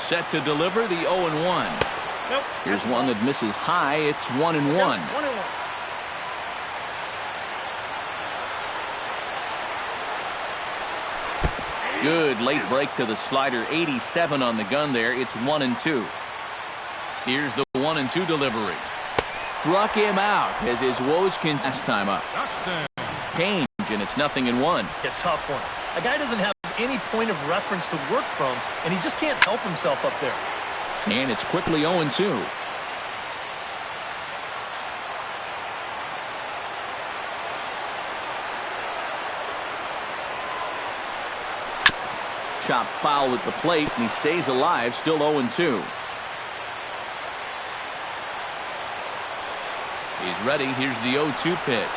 Set to deliver the 0-1. Nope. Here's one that misses high. It's 1-1. Yep, 1-1. Good late break to the slider. 87 on the gun there. It's 1-2. Here's the 1-2 delivery. Struck him out as his woes can last time up. Change, and it's 0-1. A tough one. A guy doesn't have any point of reference to work from, and he just can't help himself up there. And it's quickly 0-2. Chop foul at the plate, and he stays alive, still 0-2. He's ready. Here's the 0-2 pitch.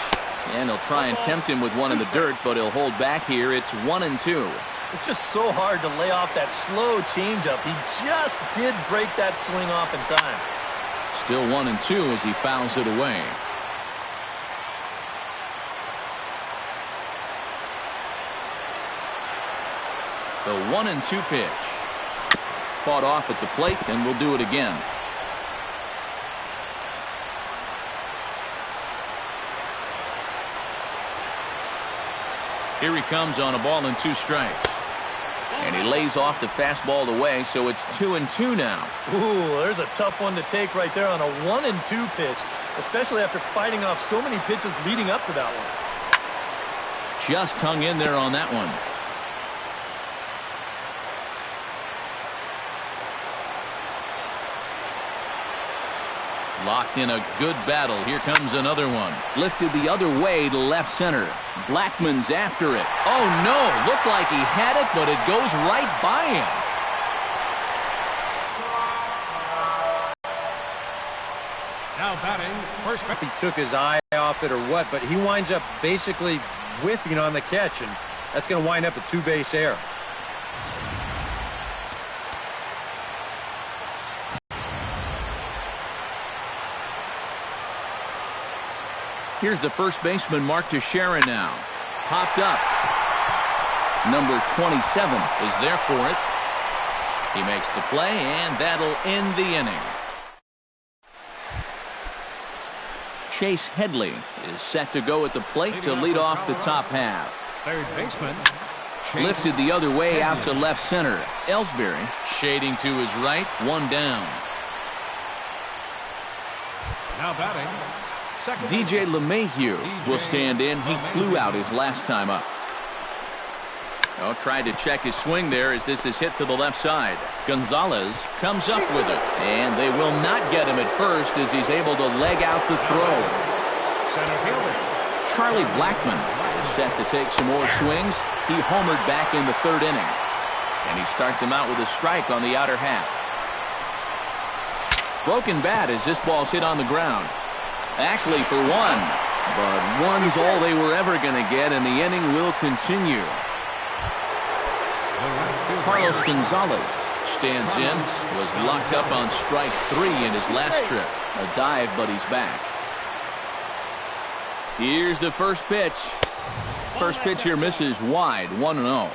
And he'll try and tempt him with one in the dirt, but he'll hold back here. It's 1-2. It's just so hard to lay off that slow changeup. He just did break that swing off in time. Still 1-2 as he fouls it away. The 1-2 pitch. Fought off at the plate, and we'll do it again. Here he comes on a ball and 2 strikes. And he lays off the fastball away, so it's 2-2 now. Ooh, there's a tough one to take right there on a 1-2 pitch, especially after fighting off so many pitches leading up to that one. Just hung in there on that one. Locked in a good battle. Here comes another one. Lifted the other way to left center. Blackman's after it. Oh, no. Looked like he had it, but it goes right by him. Now batting, first. He took his eye off it or what, but he winds up basically whiffing on the catch, and that's going to wind up a 2-base error. Here's the first baseman, Mark Teixeira now. Popped up. Number 27 is there for it. He makes the play, and that'll end the inning. Chase Headley is set to go at the plate to lead off the top half. Third baseman. Lifted the other way out to left center. Ellsbury shading to his right. 1 down. Now batting. DJ LeMahieu will stand in. He flew out his last time up. Oh, tried to check his swing there as this is hit to the left side. Gonzalez comes up with it, and they will not get him at first as he's able to leg out the throw. Center fielder. Charlie Blackman is set to take some more swings. He homered back in the 3rd inning, and he starts him out with a strike on the outer half. Broken bat as this ball's hit on the ground. Ackley for 1, but 1's all they were ever going to get, and the inning will continue. Carlos Gonzalez stands in, was locked up on strike 3 in his last trip. A dive, but he's back. Here's the first pitch. First pitch here misses wide, 1-0.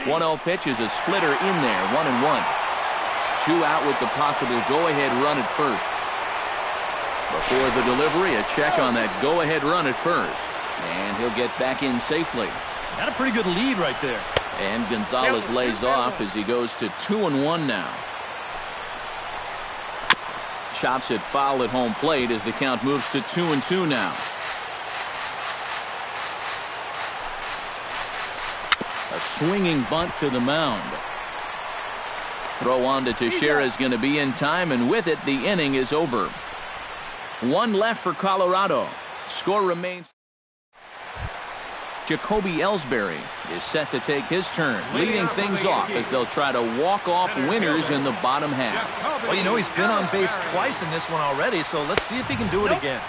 1-0 pitch is a splitter in there, 1-1. 2 out with the possible go-ahead run at first. Before the delivery, a check on that go-ahead run at first. And he'll get back in safely. Got a pretty good lead right there. And Gonzalez lays off as he goes to 2-1 now. Chops it foul at home plate as the count moves to 2-2 now. A swinging bunt to the mound. Throw on to Teixeira is going to be in time, and with it, the inning is over. One left for Colorado. Score remains. Jacoby Ellsbury is set to take his turn, leading things off as they'll try to walk off winners in the bottom half. Well, you know, he's been on base twice in this one already, so let's see if he can do it again.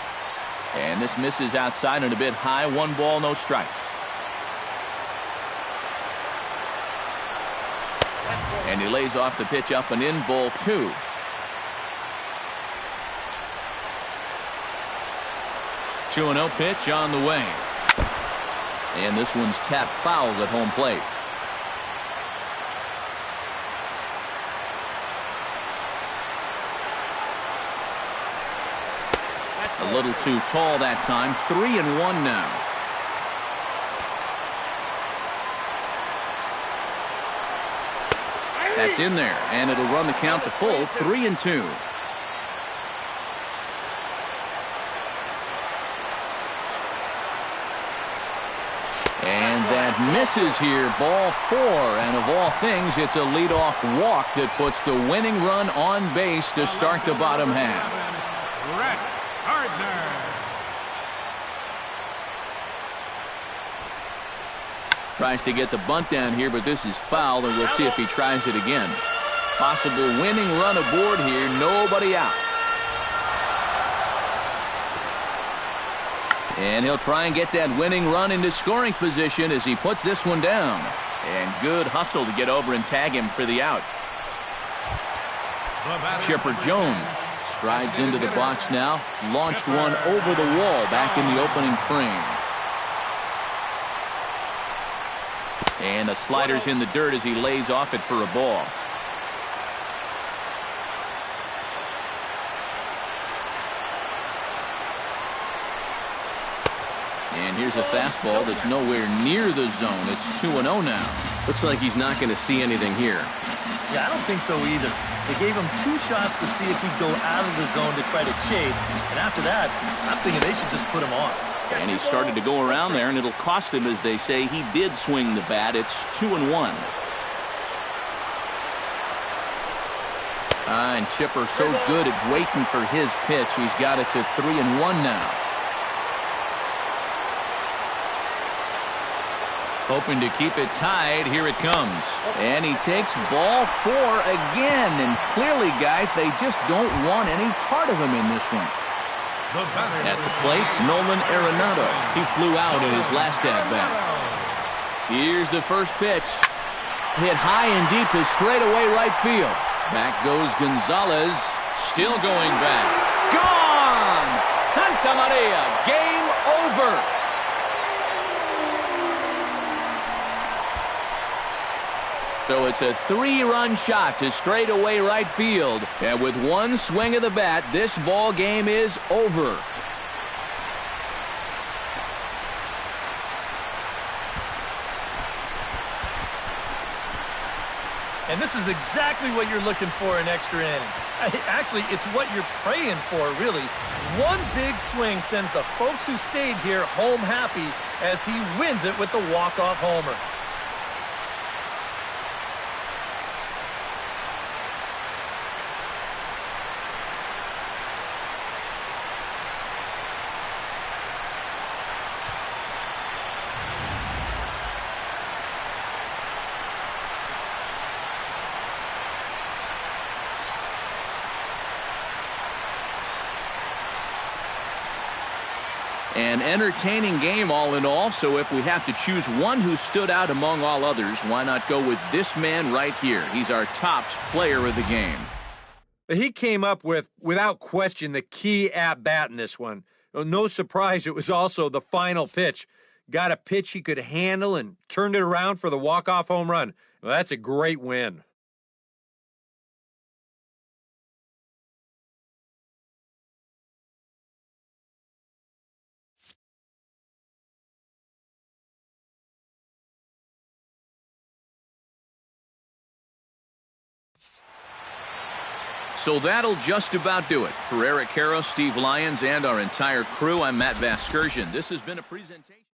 And this misses outside and a bit high. 1 ball, no strikes. And he lays off the pitch up and in, ball 2. Two and 0 pitch on the way. And this one's tapped foul at home plate. A little too tall that time. 3-1 now. That's in there, and it'll run the count to full. 3-2. And that misses here. Ball 4, and of all things, it's a leadoff walk that puts the winning run on base to start the bottom half. Brett Gardner. Tries to get the bunt down here, but this is foul, and we'll see if he tries it again. Possible winning run aboard here. Nobody out. And he'll try and get that winning run into scoring position as he puts this one down. And good hustle to get over and tag him for the out. Chipper Jones strides into the box now. Launched one over the wall back in the opening frame. And the slider's in the dirt as he lays off it for a ball. And here's a fastball that's nowhere near the zone. It's 2-0 now. Looks like he's not going to see anything here. Yeah, I don't think so either. They gave him 2 shots to see if he'd go out of the zone to try to chase. And after that, I'm thinking they should just put him on. And he started to go around there, and it'll cost him, as they say. He did swing the bat. It's 2-1. And Chipper so good at waiting for his pitch. He's got it to 3-1 now. Hoping to keep it tied. Here it comes. And he takes ball 4 again. And clearly, guys, they just don't want any part of him in this one. At the plate, Nolan Arenado. He flew out in his last at-bat. Here's the first pitch. Hit high and deep to straightaway right field. Back goes Gonzalez. Still going back. Gone! Santa Maria. Game over. So it's a 3-run shot to straightaway right field. And with one swing of the bat, this ball game is over. And this is exactly what you're looking for in extra innings. Actually, it's what you're praying for, really. One big swing sends the folks who stayed here home happy as he wins it with the walk-off homer. An entertaining game all in all, so if we have to choose one who stood out among all others, why not go with this man right here? He's our top player of the game. He came up with, without question, the key at-bat in this one. No surprise, it was also the final pitch. Got a pitch he could handle and turned it around for the walk-off home run. Well, that's a great win. So that'll just about do it. For Eric Karros, Steve Lyons, and our entire crew, I'm Matt Vasgersian. This has been a presentation.